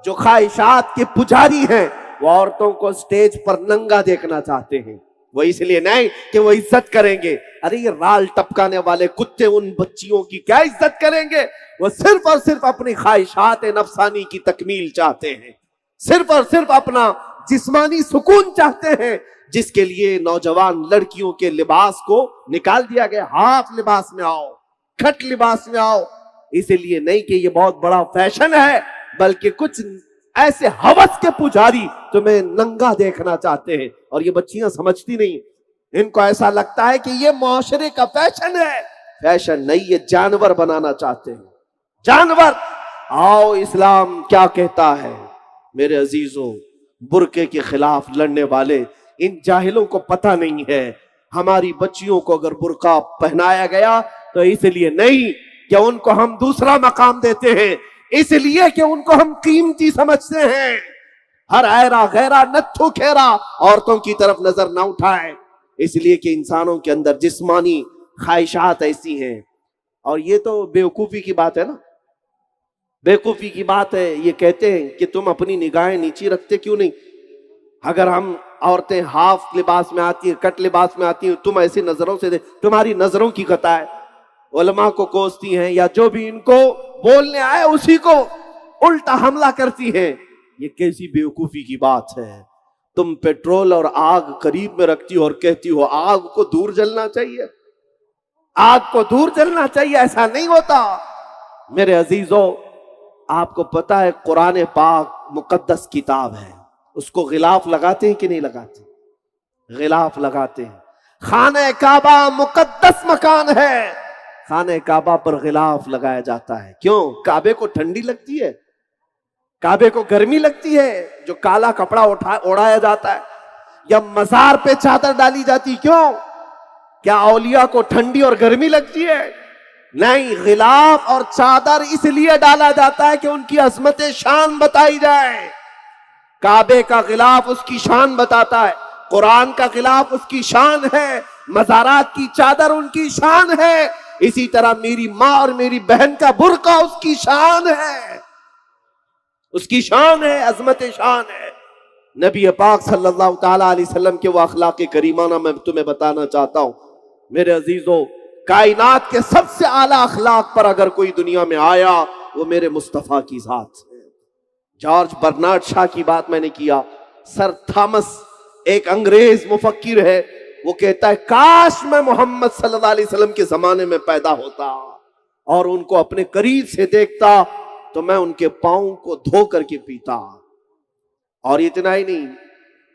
جو خواہشات کے پجاری ہیں وہ عورتوں کو سٹیج پر ننگا دیکھنا چاہتے ہیں. وہ اس لیے نہیں کہ وہ عزت کریں گے، ارے یہ رال ٹپکانے والے کتے ان بچیوں کی کیا عزت کریں گے؟ وہ صرف اور صرف اپنی خواہشات نفسانی کی تکمیل چاہتے ہیں، صرف اور صرف اپنا جسمانی سکون چاہتے ہیں، جس کے لیے نوجوان لڑکیوں کے لباس کو نکال دیا گیا. ہاف لباس میں آؤ، کھٹ لباس میں آؤ. اسی لیے نہیں کہ یہ بہت بڑا فیشن ہے، بلکہ کچھ ایسے ہوس کے پجاری تمہیں ننگا دیکھنا چاہتے ہیں، اور یہ بچیاں سمجھتی نہیں، ان کو ایسا لگتا ہے کہ یہ معاشرے کا فیشن ہے۔ فیشن نہیں، یہ جانور بنانا چاہتے ہیں، جانور۔ آؤ اسلام کیا کہتا ہے؟ میرے عزیزوں، برقعے کے خلاف لڑنے والے ان جاہلوں کو پتہ نہیں ہے ہماری بچیوں کو اگر برقع پہنایا گیا تو اس لیے نہیں کہ ان کو ہم دوسرا مقام دیتے ہیں، اس لیے کہ ان کو ہم قیمتی سمجھتے ہیں۔ ہر ایرا غیرہ نتھو کھیرا عورتوں کی طرف نظر نہ اٹھائے، اس لیے کہ انسانوں کے اندر جسمانی خواہشات ایسی ہیں۔ اور یہ تو بیوقوفی کی بات ہے نا، بیوقوفی کی بات ہے۔ یہ کہتے ہیں کہ تم اپنی نگاہیں نیچی رکھتے کیوں نہیں؟ اگر ہم عورتیں ہاف لباس میں آتی ہیں، کٹ لباس میں آتی ہیں، تم ایسی نظروں سے تمہاری نظروں کی قطع ہے، علماء کو کوستی ہیں، یا جو بھی ان کو بولنے آئے اسی کو الٹا حملہ کرتی ہیں۔ یہ کیسی بیوقوفی کی بات ہے؟ تم پیٹرول اور آگ قریب میں رکھتی ہو اور کہتی ہو آگ کو دور جلنا چاہیے، آگ کو دور جلنا چاہیے، ایسا نہیں ہوتا۔ میرے عزیزوں، آپ کو پتا ہے قرآن پاک مقدس کتاب ہے، اس کو غلاف لگاتے ہیں کہ نہیں لگاتے؟ غلاف لگاتے ہیں۔ خانہ کعبہ مقدس مکان ہے، خانہ کعبہ پر غلاف لگایا جاتا ہے۔ کیوں؟ کعبے کو ٹھنڈی لگتی ہے، کعبے کو گرمی لگتی ہے جو کالا کپڑا اڑایا جاتا ہے، یا مزار پہ چادر ڈالی جاتی، کیوں؟ کیا اولیاء کو ٹھنڈی اور گرمی لگتی ہے؟ نہیں، غلاف اور چادر اس لیے ڈالا جاتا ہے کہ ان کی عظمت شان بتائی جائے۔ کعبے کا غلاف اس کی شان بتاتا ہے، قرآن کا غلاف اس کی شان ہے، مزارات کی چادر ان کی شان ہے، اسی طرح میری ماں اور میری بہن کا برقع اس کی شان ہے، اس کی شان ہے، عظمت شان ہے۔ نبی پاک صلی اللہ تعالی علیہ وسلم کے وہ اخلاق کریمانہ میں تمہیں بتانا چاہتا ہوں۔ میرے عزیزوں، کائنات کے سب سے اعلیٰ اخلاق پر اگر کوئی دنیا میں آیا وہ میرے مصطفیٰ کی ذات ہے۔ جارج برنارڈ شاہ کی بات میں نے کیا، سر تھامس ایک انگریز مفکر ہے، وہ کہتا ہے کاش میں محمد صلی اللہ علیہ وسلم کے زمانے میں پیدا ہوتا اور ان کو اپنے قریب سے دیکھتا تو میں ان کے پاؤں کو دھو کر کے پیتا۔ اور اتنا ہی نہیں،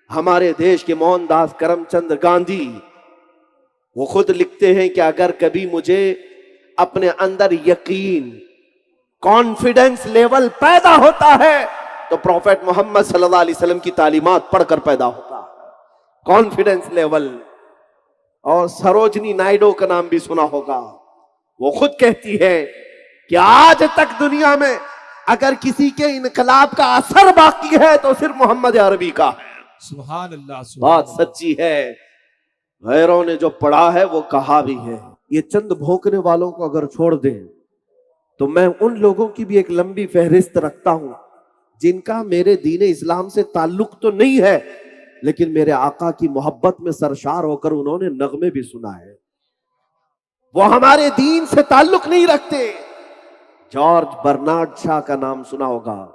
ہمارے دیش کے موہن داس کرم چند گاندھی، وہ خود لکھتے ہیں کہ اگر کبھی مجھے اپنے اندر یقین، کانفیڈنس لیول پیدا ہوتا ہے تو پروفیٹ محمد صلی اللہ علیہ وسلم کی تعلیمات پڑھ کر پیدا ہوتا ہے، کانفیڈنس لیول۔ اور سروجنی نائیڈو کا نام بھی سنا ہوگا، وہ خود کہتی ہے کہ آج تک دنیا میں اگر کسی کے انقلاب کا اثر باقی ہے تو صرف محمد عربی کا ہے۔ سبحان اللہ، سبحان بات اللہ۔ سچی ہے، غیروں نے جو پڑھا ہے وہ کہا بھی ہے۔ یہ چند بھونکنے والوں کو اگر چھوڑ دیں تو میں ان لوگوں کی بھی ایک لمبی فہرست رکھتا ہوں جن کا میرے دین اسلام سے تعلق تو نہیں ہے، لیکن میرے آقا کی محبت میں سرشار ہو کر انہوں نے نغمے بھی سنا ہے، وہ ہمارے دین سے تعلق نہیں رکھتے۔ جارج برنارڈ شاہ کا نام سنا ہوگا،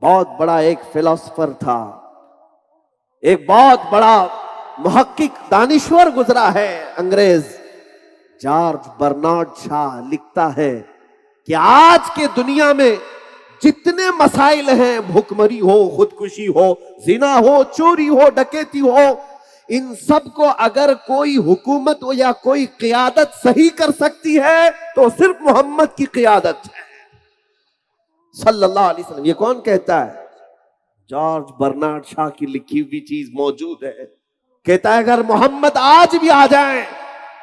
بہت بڑا ایک فلسفر تھا، ایک بہت بڑا محقق دانشور گزرا ہے انگریز۔ جارج برنارڈ شاہ لکھتا ہے کہ آج کے دنیا میں جتنے مسائل ہیں، بھوکمری ہو، خودکشی ہو، زنا ہو، چوری ہو، ڈکیتی ہو، ان سب کو اگر کوئی حکومت ہو یا کوئی قیادت صحیح کر سکتی ہے تو صرف محمد کی قیادت ہے صلی اللہ علیہ وسلم۔ یہ کون کہتا ہے؟ جارج برنارڈ شاہ کی لکھی ہوئی چیز موجود ہے، کہتا ہے اگر محمد آج بھی آ جائیں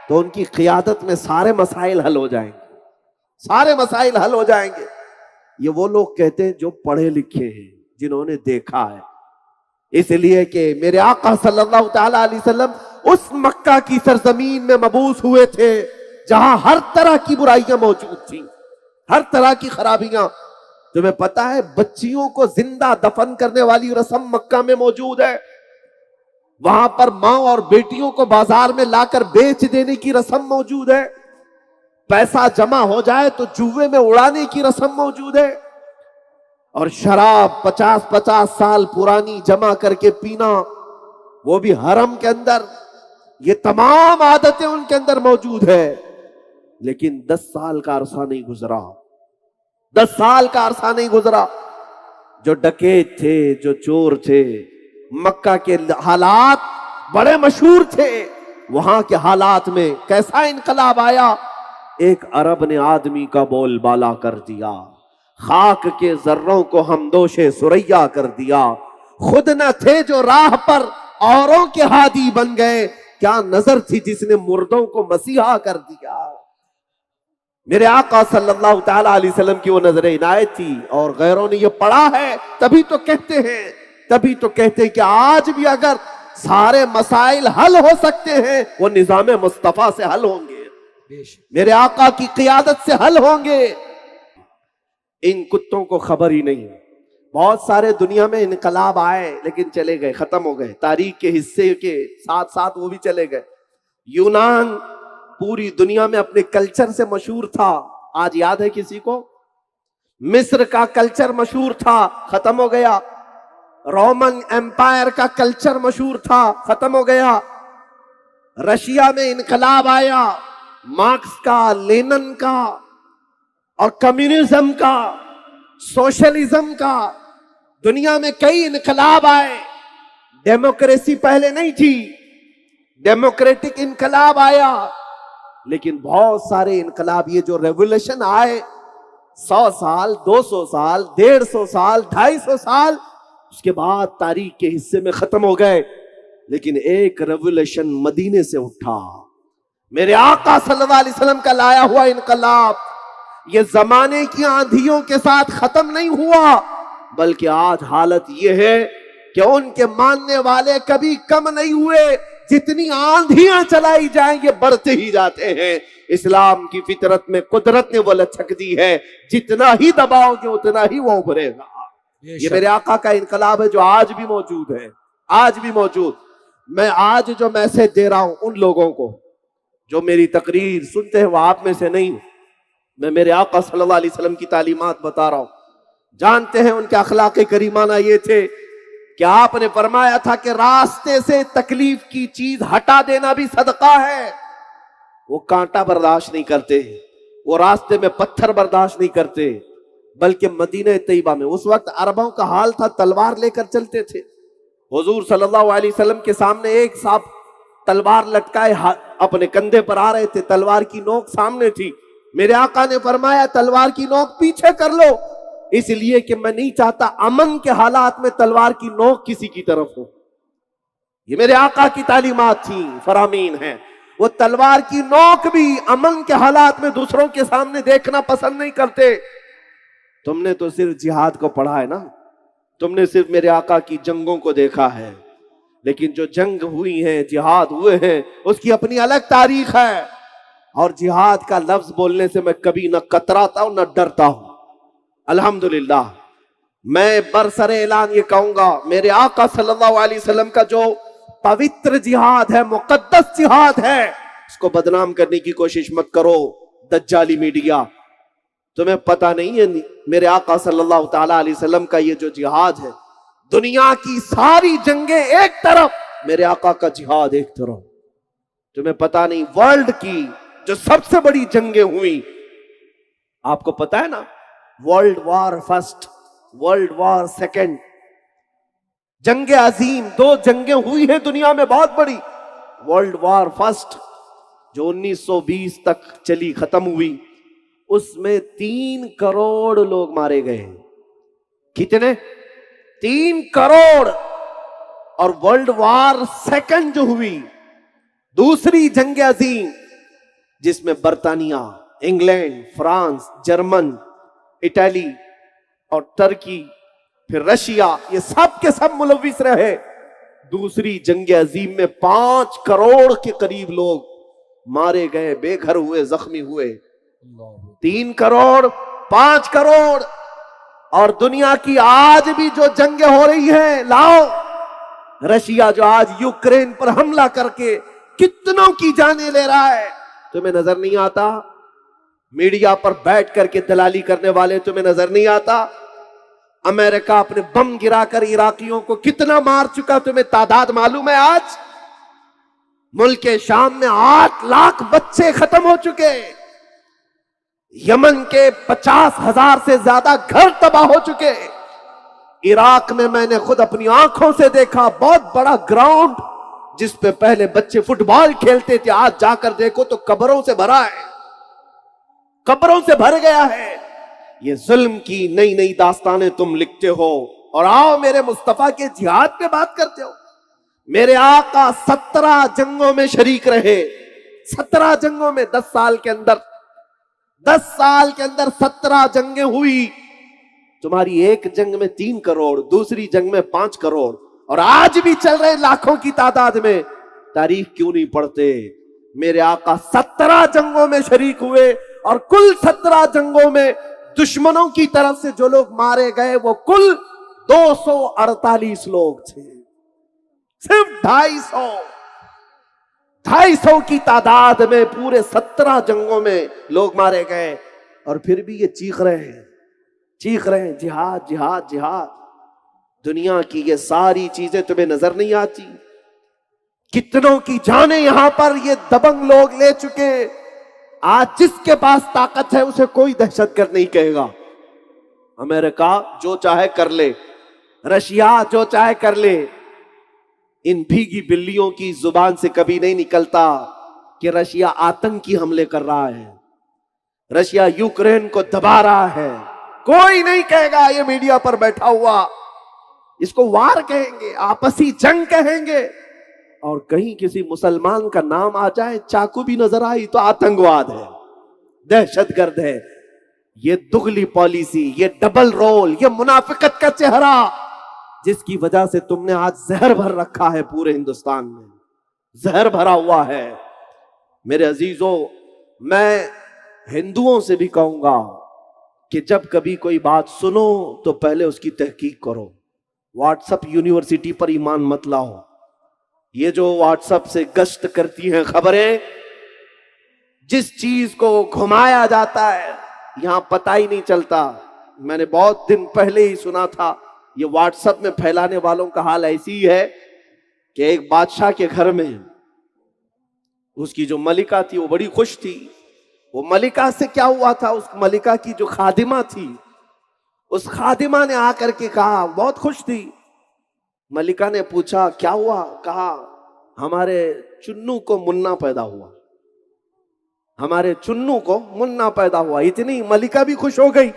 تو ان کی قیادت میں سارے مسائل حل ہو جائیں گے، سارے مسائل حل ہو جائیں گے۔ یہ وہ لوگ کہتے ہیں جو پڑھے لکھے ہیں، جنہوں نے دیکھا ہے، اس لیے کہ میرے آقا صلی اللہ تعالی علیہ وسلم اس مکہ کی سرزمین میں مبعوث ہوئے تھے جہاں ہر طرح کی برائیاں موجود تھیں، ہر طرح کی خرابیاں۔ تمہیں پتا ہے بچیوں کو زندہ دفن کرنے والی رسم مکہ میں موجود ہے، وہاں پر ماں اور بیٹیوں کو بازار میں لا کر بیچ دینے کی رسم موجود ہے، پیسہ جمع ہو جائے تو جوے میں اڑانے کی رسم موجود ہے، اور شراب 50 سال پرانی جمع کر کے پینا، وہ بھی حرم کے اندر۔ یہ تمام عادتیں ان کے اندر موجود ہے، لیکن 10 سال کا عرصہ نہیں گزرا 10 سال کا عرصہ نہیں گزرا، جو ڈکیت تھے، جو چور تھے، مکہ کے حالات بڑے مشہور تھے، وہاں کے حالات میں کیسا انقلاب آیا، ایک عرب نے آدمی کا بول بالا کر دیا، خاک کے ذروں کو ہمدوش سریا کر دیا، خود نہ تھے جو راہ پر اوروں کے ہادی بن گئے، کیا نظر تھی جس نے مردوں کو مسیحا کر دیا۔ میرے آقا صلی اللہ تعالی علیہ وسلم کی وہ نظر عنایت تھی، اور غیروں نے یہ پڑھا ہے، تبھی تو کہتے ہیں کہ آج بھی اگر سارے مسائل حل ہو سکتے ہیں وہ نظام مصطفیٰ سے حل ہوں گے، میرے آقا کی قیادت سے حل ہوں گے۔ ان کتوں کو خبر ہی نہیں، بہت سارے دنیا میں انقلاب آئے لیکن چلے گئے، ختم ہو گئے، تاریخ کے حصے کے ساتھ ساتھ وہ بھی چلے گئے۔ یونان پوری دنیا میں اپنے کلچر سے مشہور تھا، آج یاد ہے کسی کو؟ مصر کا کلچر مشہور تھا، ختم ہو گیا۔ رومن ایمپائر کا کلچر مشہور تھا، ختم ہو گیا۔ رشیا میں انقلاب آیا، مارکس کا، لینن کا، اور کمیونزم کا، سوشلزم کا، دنیا میں کئی انقلاب آئے۔ ڈیموکریسی پہلے نہیں تھی، ڈیموکریٹک انقلاب آیا، لیکن بہت سارے انقلاب، یہ جو ریولوشن آئے، 100 سال، 200 سال، 150 سال، 250 سال، اس کے بعد تاریخ کے حصے میں ختم ہو گئے، لیکن ایک ریولوشن مدینے سے اٹھا، میرے آقا صلی اللہ علیہ وسلم کا لایا ہوا انقلاب۔ یہ زمانے کی آندھیوں کے ساتھ ختم نہیں ہوا، بلکہ آج حالت یہ ہے کہ ان کے ماننے والے کبھی کم نہیں ہوئے، جتنی آندھیاں چلائی جائیں یہ بڑھتے ہی جاتے ہیں۔ اسلام کی فطرت میں قدرت نے وہ لچک دی ہے، جتنا ہی دباؤ گے اتنا ہی وہ ابھرے گا۔ یہ میرے آقا کا انقلاب ہے جو آج بھی موجود ہے، آج بھی موجود۔ میں آج جو میسج دے رہا ہوں ان لوگوں کو جو میری تقریر سنتے ہیں، وہ آپ میں سے نہیں، میں میرے آقا صلی اللہ علیہ وسلم کی تعلیمات بتا رہا ہوں۔ جانتے ہیں ان کے اخلاق کریمانہ یہ تھے کہ آپ نے فرمایا تھا کہ راستے سے تکلیف کی چیز ہٹا دینا بھی صدقہ ہے۔ وہ کانٹا برداشت نہیں کرتے، وہ راستے میں پتھر برداشت نہیں کرتے، بلکہ مدینہ طیبہ میں اس وقت عربوں کا حال تھا تلوار لے کر چلتے تھے۔ حضور صلی اللہ علیہ وسلم کے سامنے ایک صاحب تلوار لٹکائے اپنے کندھے پر آ رہے تھے، تلوار کی نوک سامنے تھی، میرے آقا نے فرمایا تلوار کی نوک پیچھے کر لو، اس لیے کہ میں نہیں چاہتا امن کے حالات میں تلوار کی نوک کسی کی طرف ہو۔ یہ میرے آقا کی تعلیمات تھیں، فرامین ہیں۔ وہ تلوار کی نوک بھی امن کے حالات میں دوسروں کے سامنے دیکھنا پسند نہیں کرتے۔ تم نے تو صرف جہاد کو پڑھا ہے نا، تم نے صرف میرے آقا کی جنگوں کو دیکھا ہے، لیکن جو جنگ ہوئی ہیں، جہاد ہوئے ہیں، اس کی اپنی الگ تاریخ ہے۔ اور جہاد کا لفظ بولنے سے میں کبھی نہ کتراتا ہوں نہ ڈرتا ہوں، الحمدللہ۔ میں برسر اعلان یہ کہوں گا، میرے آقا صلی اللہ علیہ وسلم کا جو پوتر جہاد ہے، مقدس جہاد ہے، اس کو بدنام کرنے کی کوشش مت کرو دجالی میڈیا۔ تمہیں پتہ نہیں ہے میرے آقا صلی اللہ تعالی علیہ وسلم کا یہ جو جہاد ہے، دنیا کی ساری جنگیں ایک طرف، میرے آقا کا جہاد ایک طرف۔ تمہیں پتہ نہیں ورلڈ کی جو سب سے بڑی جنگیں ہوئی، آپ کو پتہ ہے نا، world war first, world war second, جنگ عظیم، 2 جنگیں ہوئی ہیں دنیا میں بہت بڑی۔ ورلڈ وار فرسٹ جو 1920 تک چلی، ختم ہوئی، اس میں 3 کروڑ لوگ مارے گئے۔ کتنے؟ 3 کروڑ۔ اور ورلڈ وار سیکنڈ جو ہوئی، دوسری جنگ عظیم، جس میں برطانیہ، انگلینڈ، فرانس، جرمن، اٹلی اور ترکی، پھر رشیا، یہ سب کے سب ملوث رہے۔ دوسری جنگ عظیم میں 5 کروڑ کے قریب لوگ مارے گئے، بے گھر ہوئے، زخمی ہوئے۔ 3 کروڑ، 5 کروڑ۔ اور دنیا کی آج بھی جو جنگیں ہو رہی ہیں، لاؤ، رشیا جو آج یوکرین پر حملہ کر کے کتنوں کی جانیں لے رہا ہے، تمہیں نظر نہیں آتا؟ میڈیا پر بیٹھ کر کے دلالی کرنے والے تمہیں نظر نہیں آتا؟ امریکہ اپنے بم گرا کر عراقیوں کو کتنا مار چکا، تمہیں تعداد معلوم ہے؟ آج ملک شام میں 8 لاکھ بچے ختم ہو چکے۔ یمن کے 50,000 سے زیادہ گھر تباہ ہو چکے. عراق میں نے خود اپنی آنکھوں سے دیکھا بہت بڑا گراؤنڈ جس پہ پہلے بچے فٹ بال کھیلتے تھے، آج جا کر دیکھو تو قبروں سے بھرا ہے، قبروں سے بھر گیا ہے. یہ ظلم کی نئی نئی داستانیں تم لکھتے ہو اور آؤ میرے مصطفیٰ کے جہاد پہ بات کرتے ہو. میرے آقا 17 جنگوں میں شریک رہے، 17 جنگوں میں 10 سال کے اندر 17 جنگیں ہوئی. تمہاری ایک جنگ میں 3 کروڑ، دوسری جنگ میں 5 کروڑ، اور آج بھی چل رہے لاکھوں کی تعداد میں. تاریخ کیوں نہیں پڑھتے؟ میرے آقا 17 جنگوں میں شریک ہوئے اور کل 17 جنگوں میں دشمنوں کی طرف سے جو لوگ مارے گئے وہ کل 248 لوگ تھے. صرف 250 کی تعداد میں پورے 17 جنگوں میں لوگ مارے گئے. اور پھر بھی یہ چیخ رہے ہیں جہاد جہاد جہاد. دنیا کی یہ ساری چیزیں تمہیں نظر نہیں آتی؟ کتنوں کی جانیں یہاں پر یہ دبنگ لوگ لے چکے. آج جس کے پاس طاقت ہے اسے کوئی دہشت گرد نہیں کہے گا. امریکہ جو چاہے کر لے، رشیا جو چاہے کر لے. ان بھیگی بلیوں کی زبان سے کبھی نہیں نکلتا کہ رشیا آتنکی حملے کر رہا ہے، رشیا یوکرین کو دبا رہا ہے. کوئی نہیں کہے گا. یہ میڈیا پر بیٹھا ہوا اس کو وار کہیں گے، آپسی جنگ کہیں گے. اور کہیں کسی مسلمان کا نام آ جائے، چاقو بھی نظر آئی تو آتنکواد ہے، دہشت گرد ہے. یہ دگلی پالیسی، یہ ڈبل رول، یہ منافقت کا چہرہ جس کی وجہ سے تم نے آج زہر بھر رکھا ہے. پورے ہندوستان میں زہر بھرا ہوا ہے. میرے عزیزوں، میں ہندوؤں سے بھی کہوں گا کہ جب کبھی کوئی بات سنو تو پہلے اس کی تحقیق کرو. واٹس اپ یونیورسٹی پر ایمان مت لاؤ. یہ جو واٹس اپ سے گشت کرتی ہیں خبریں، جس چیز کو گھمایا جاتا ہے یہاں پتہ ہی نہیں چلتا. میں نے بہت دن پہلے ہی سنا تھا یہ واٹس اپ میں پھیلانے والوں کا حال ایسی ہے کہ ایک بادشاہ کے گھر میں اس کی جو ملکہ تھی وہ بڑی خوش تھی. وہ ملکہ سے کیا ہوا تھا، اس ملکہ کی جو خادمہ تھی، اس خادمہ نے آ کر کے کہا، بہت خوش تھی. ملکہ نے پوچھا کیا ہوا؟ کہا ہمارے چنو کو منا پیدا ہوا، ہمارے چنو کو منا پیدا ہوا. اتنی ملکہ بھی خوش ہو گئی.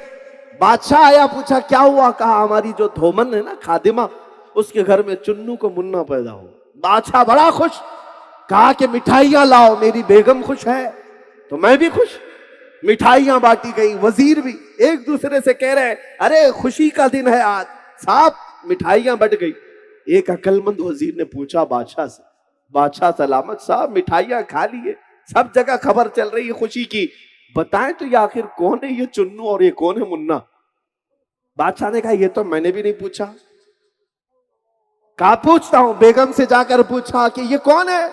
بادشاہ آیا، پوچھا کیا ہوا؟ کہا ہماری جو دھومن ہے نا خادمہ، اس کے گھر میں چنو کو منا پیدا ہوا. بادشاہ بڑا خوش، کہا کہ مٹھائیاں لاؤ. میری بیگم خوش ہے تو میں بھی خوش. مٹھائیاں بانٹی گئی. وزیر بھی ایک دوسرے سے کہہ رہے ارے خوشی کا دن ہے آج، صاحب مٹھائیاں بٹ گئی. ایک عقل مند وزیر نے پوچھا بادشاہ سے، بادشاہ سلامت صاحب مٹھائیاں کھا لیے، سب جگہ خبر چل رہی ہے خوشی کی، بتائیں تو یہ آخر کون ہے یہ چنو اور یہ کون ہے منا؟ بادشاہ نے کہا یہ تو میں نے بھی نہیں پوچھا. کہا پوچھتا ہوں. بیگم سے جا کر پوچھا کہ یہ کون ہے؟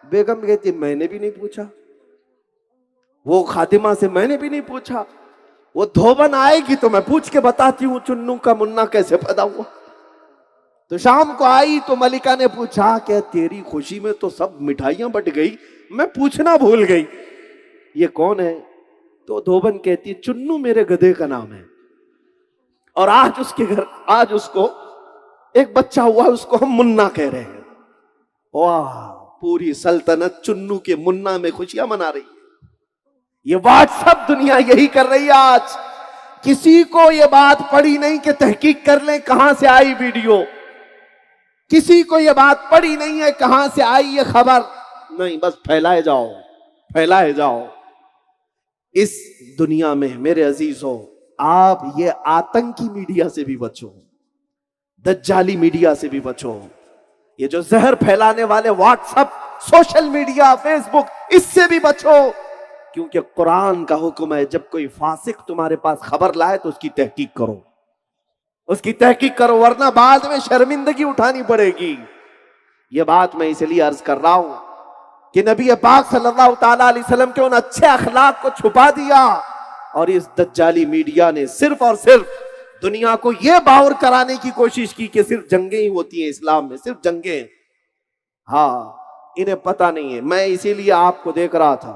بیگم کہتی میں نے بھی نہیں پوچھا. وہ خادمہ سے میں نے بھی نہیں پوچھا. وہ دھوبن آئے گی تو میں پوچھ کے بتاتی ہوں چنو کا منا کیسے پیدا ہوا. تو شام کو آئی تو ملکہ نے پوچھا کہ تیری خوشی میں تو سب مٹھائیاں بٹ گئی، میں پوچھنا بھول گئی یہ کون ہے؟ تو دھوبن کہتی چنو میرے گدھے کا نام ہے، اور آج اس کے گھر آج اس کو ایک بچہ ہوا، اس کو ہم منا کہہ رہے ہیں. واہ، پوری سلطنت چنو کے منا میں خوشیاں منا رہی ہے. یہ واٹس ایپ دنیا یہی کر رہی ہے آج. کسی کو یہ بات پڑی نہیں کہ تحقیق کر لیں کہاں سے آئی ویڈیو، کسی کو یہ بات پڑی نہیں ہے کہاں سے آئی یہ خبر. نہیں، بس پھیلائے جاؤ پھیلائے جاؤ. اس دنیا میں میرے عزیزوں آپ یہ آتنکی میڈیا سے بھی بچو، دجالی میڈیا سے بھی بچو. یہ جو زہر پھیلانے والے WhatsApp, social media, Facebook, اس سے بھی بچو. کیونکہ قرآن کا حکم ہے جب کوئی فاسق تمہارے پاس خبر لائے تو اس کی تحقیق کرو، اس کی تحقیق کرو، ورنہ بعد میں شرمندگی اٹھانی پڑے گی. یہ بات میں اس لیے عرض کر رہا ہوں کہ نبی پاک صلی اللہ تعالیٰ علیہ وسلم کے ان اچھے اخلاق کو چھپا دیا، اور اس دجالی میڈیا نے صرف اور صرف دنیا کو یہ باور کرانے کی کوشش کی کہ صرف جنگیں ہی ہوتی ہیں اسلام میں، صرف جنگیں. ہاں، انہیں پتہ نہیں ہے. میں اسی لیے آپ کو دیکھ رہا تھا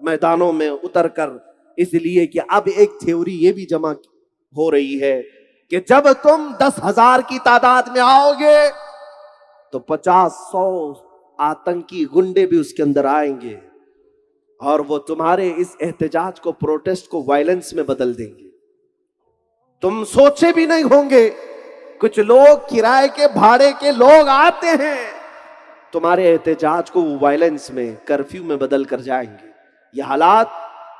میدانوں میں اتر کر، اس لیے کہ اب ایک تھیوری یہ بھی جمع ہو رہی ہے کہ جب تم 10,000 کی تعداد میں آؤ گے تو 50-100 آتنکی گنڈے بھی اس کے اندر آئیں گے اور وہ تمہارے اس احتجاج کو، پروٹیسٹ کو وائلنس میں بدل دیں گے۔ تم سوچے بھی نہیں ہوں گے، کچھ لوگ کرائے کے بھاڑے کے لوگ آتے ہیں، تمہارے احتجاج کو وہ وائلنس میں، کرفیو میں بدل کر جائیں گے۔ یہ حالات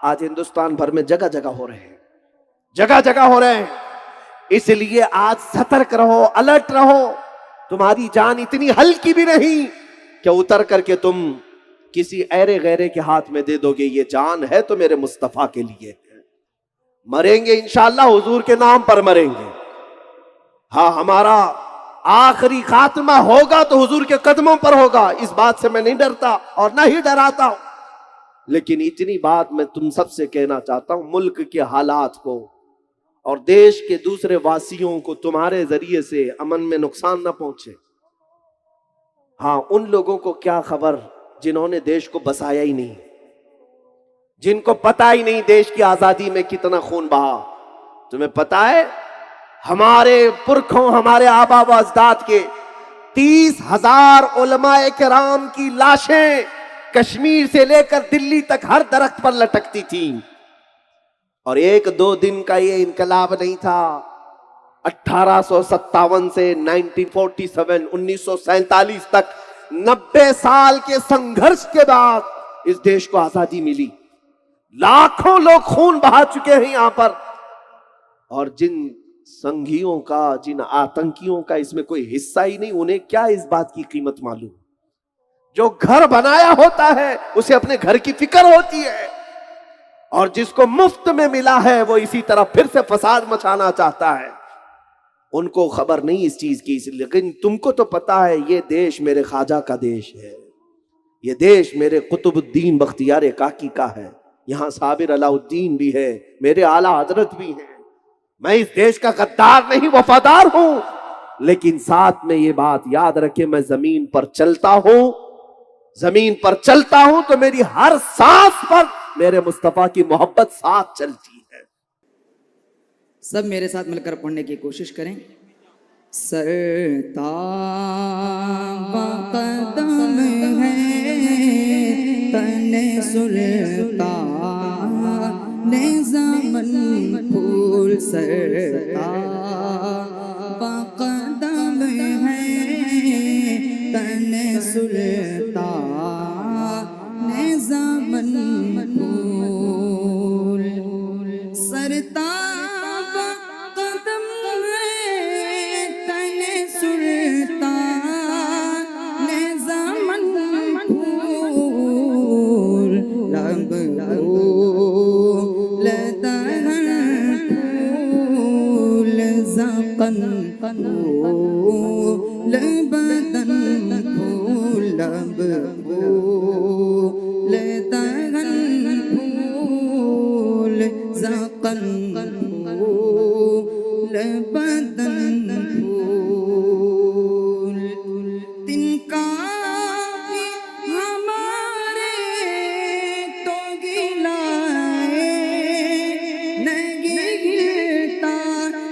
آج ہندوستان بھر میں جگہ جگہ ہو رہے ہیں، جگہ جگہ ہو رہے ہیں۔ اس لیے آج سترک رہو، الرٹ رہو۔ تمہاری جان اتنی ہلکی بھی نہیں کہ اتر کر کے تم کسی ایرے غیرے کے ہاتھ میں دے دو گے۔ یہ جان ہے تو میرے مصطفیٰ کے لیے ہے، مریں گے انشاءاللہ حضور کے نام پر مریں گے۔ ہاں، ہمارا آخری خاتمہ ہوگا تو حضور کے قدموں پر ہوگا، اس بات سے میں نہیں ڈرتا اور نہ ہی ڈراتا ہوں۔ لیکن اتنی بات میں تم سب سے کہنا چاہتا ہوں، ملک کے حالات کو اور دیش کے دوسرے واسیوں کو تمہارے ذریعے سے امن میں نقصان نہ پہنچے۔ ہاں، ان لوگوں کو کیا خبر جنہوں نے دیش کو بسایا ہی نہیں، جن کو پتا ہی نہیں دیش کی آزادی میں کتنا خون بہا۔ تمہیں پتا ہے ہمارے پرکھوں، ہمارے آبا و اجداد کے 30,000 علماء کرام کی لاشیں کشمیر سے لے کر دلی تک ہر درخت پر لٹکتی تھیں، اور 1-2 دن کا یہ انقلاب نہیں تھا۔ 1857 سے 1947 تک 90 سال کے سنگھرش کے بعد اس دیش کو آزادی ملی۔ لاکھوں لوگ خون بہا چکے ہیں یہاں پر، اور جن سنگھیوں کا، جن آتنکیوں کا اس میں کوئی حصہ ہی نہیں، انہیں کیا اس بات کی قیمت معلوم؟ جو گھر بنایا ہوتا ہے اسے اپنے گھر کی فکر ہوتی ہے، اور جس کو مفت میں ملا ہے وہ اسی طرح پھر سے فساد مچانا چاہتا ہے۔ ان کو خبر نہیں اس چیز کی، لیکن تم کو تو پتا ہے یہ دیش میرے خواجہ کا دیش ہے، یہ دیش میرے قطب الدین بختیار کاکی کا ہے، یہاں صابر علاء الدین بھی ہے، میرے اعلیٰ حضرت بھی ہیں۔ میں اس دیش کا غدار نہیں، وفادار ہوں، لیکن ساتھ میں یہ بات یاد رکھے، میں زمین پر چلتا ہوں، زمین پر چلتا ہوں تو میری ہر سانس پر میرے مصطفیٰ کی محبت ساتھ چلتی ہے۔ سب میرے ساتھ مل کر پڑھنے کی کوشش کریں۔ سرتاب قدم ہے تن سلطان زمن پھول، سرتاب قدم ہے تن سلطان زمن پھول، سرتاب قدم ہے تن سلطان زمن پھول، لب پھول دہن پھول زقن پھول بدن پھول، لب پھول دہن پھول زقن پھول بدن پھول، تنکا بھی ہمارے تو گلائے نہیں گلتا،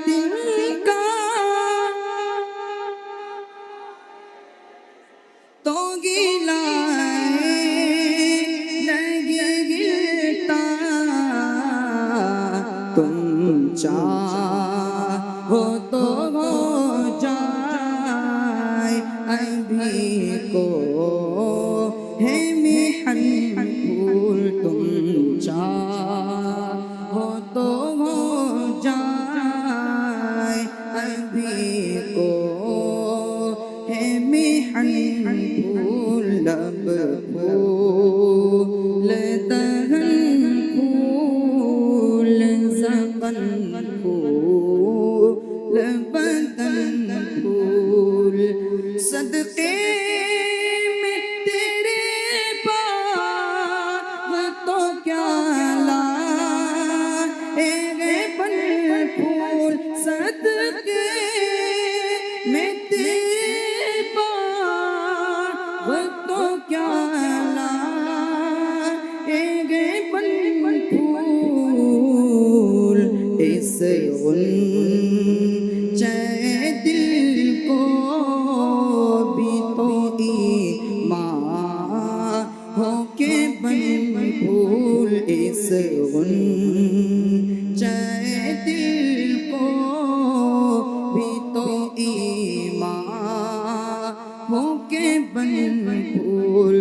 تنکا تو گلائے نہیں گلتا، تم چاہو تو ہو جائے ابھی کو ہے محن پھول، تم چاہو تو ہو جائے ابھی کو ہے محن پھول، لب پھول دہن پھول زقن پھول بدن پھول، صدقے میں تیرے پاس تو کیا لائے گے پھل پھول، صدقے میں تیرے پاس تو کیا لائے گے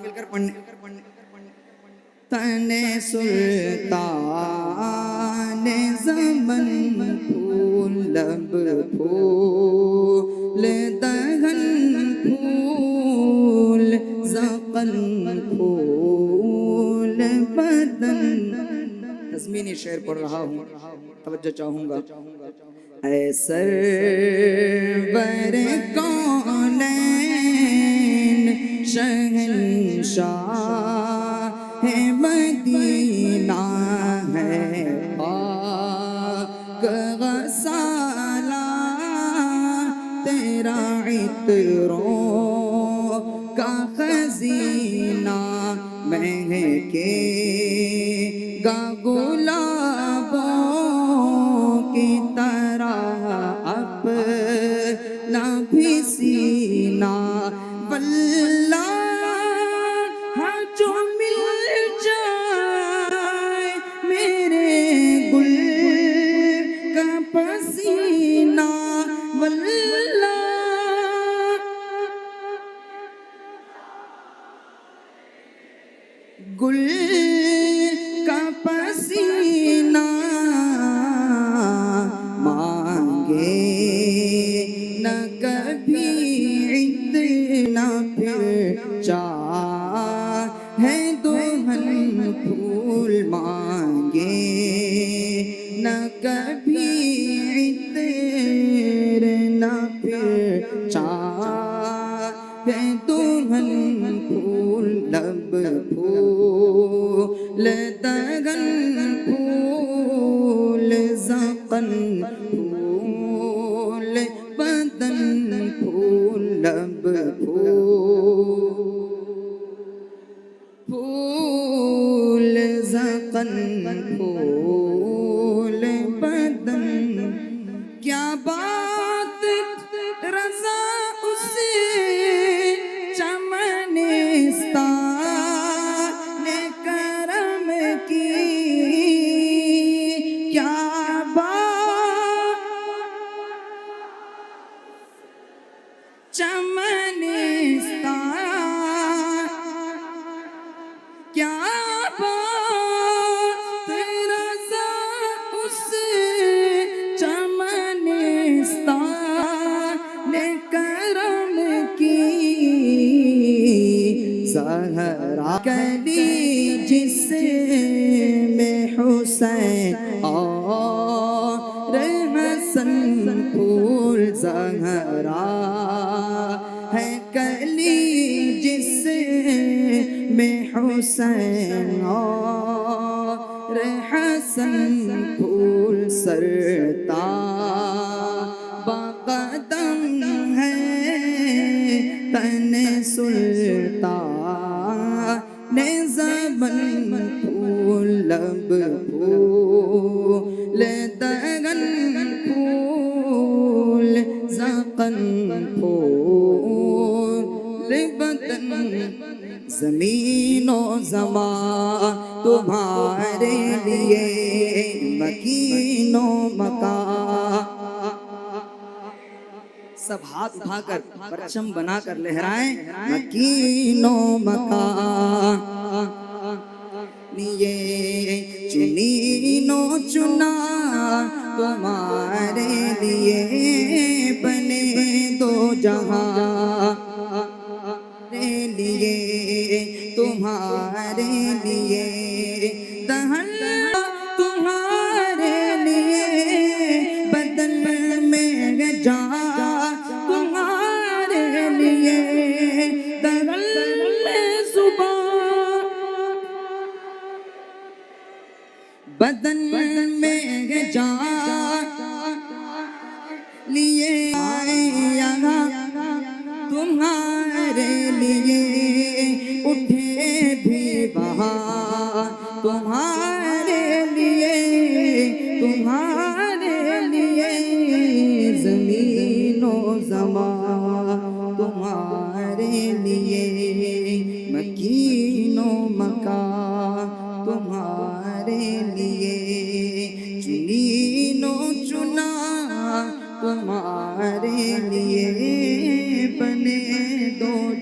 مل کر پڑھنے تن سلطان زمن پھول لب پھول دہن پھول زقن پھول بدن تزمینی شعر پڑھ رہا ہوں توجہ چاہوں گا اے سرور کونین شہنشاہ مدینہ ہے پاک غسالہ تیرا عطروں کا خزینہ مہکے گا گلابوں کی طرح اپنا بھی سینہ واللہ جو مل جائے میرے گل کا پسینہ واللہ گل کا پسینہ مانگے نہ کبھی عید نہ پھر چاہے دلہن پھول مانگے نہ کبھی عطر نہ پھر چاہے دلہن پھول لب پھول دگن پھول زقن پھول بدن پھول لب پھول زقن پھول بدن کیا بات رضا اس چمنستان کرم کی کیا بات چمنستان کیا بات رضا اس چمنستان کرم کی زہرا کلی جس میں حسین اور حسن پھول زہرا ہے کلی جس میں حسین اور حسن پھول سرتاب قدم ہے تن سلطان زمن پھول لب پھول دگن پھول زقن پھول بدن زمین و زمان تمہارے لیے مکین و مکان سب ہاتھ اٹھا کر پرچم بنا کر لہرائیں مکین و مکان لیے چنین و چنا تمہارے لیے بنے دو جہاں لیے تمہارے لیے دہن تمہارے لیے بدن میں جا تمہارے لیے دہن میں صبح بدن میں جا لیے آئے یہاں تمہارے لیے اٹھے بھی وہاں تمہارے لیے زمین و زمان تمہارے لیے مکین و مکان تمہارے لیے چنین و چنا تمہارے لیے دو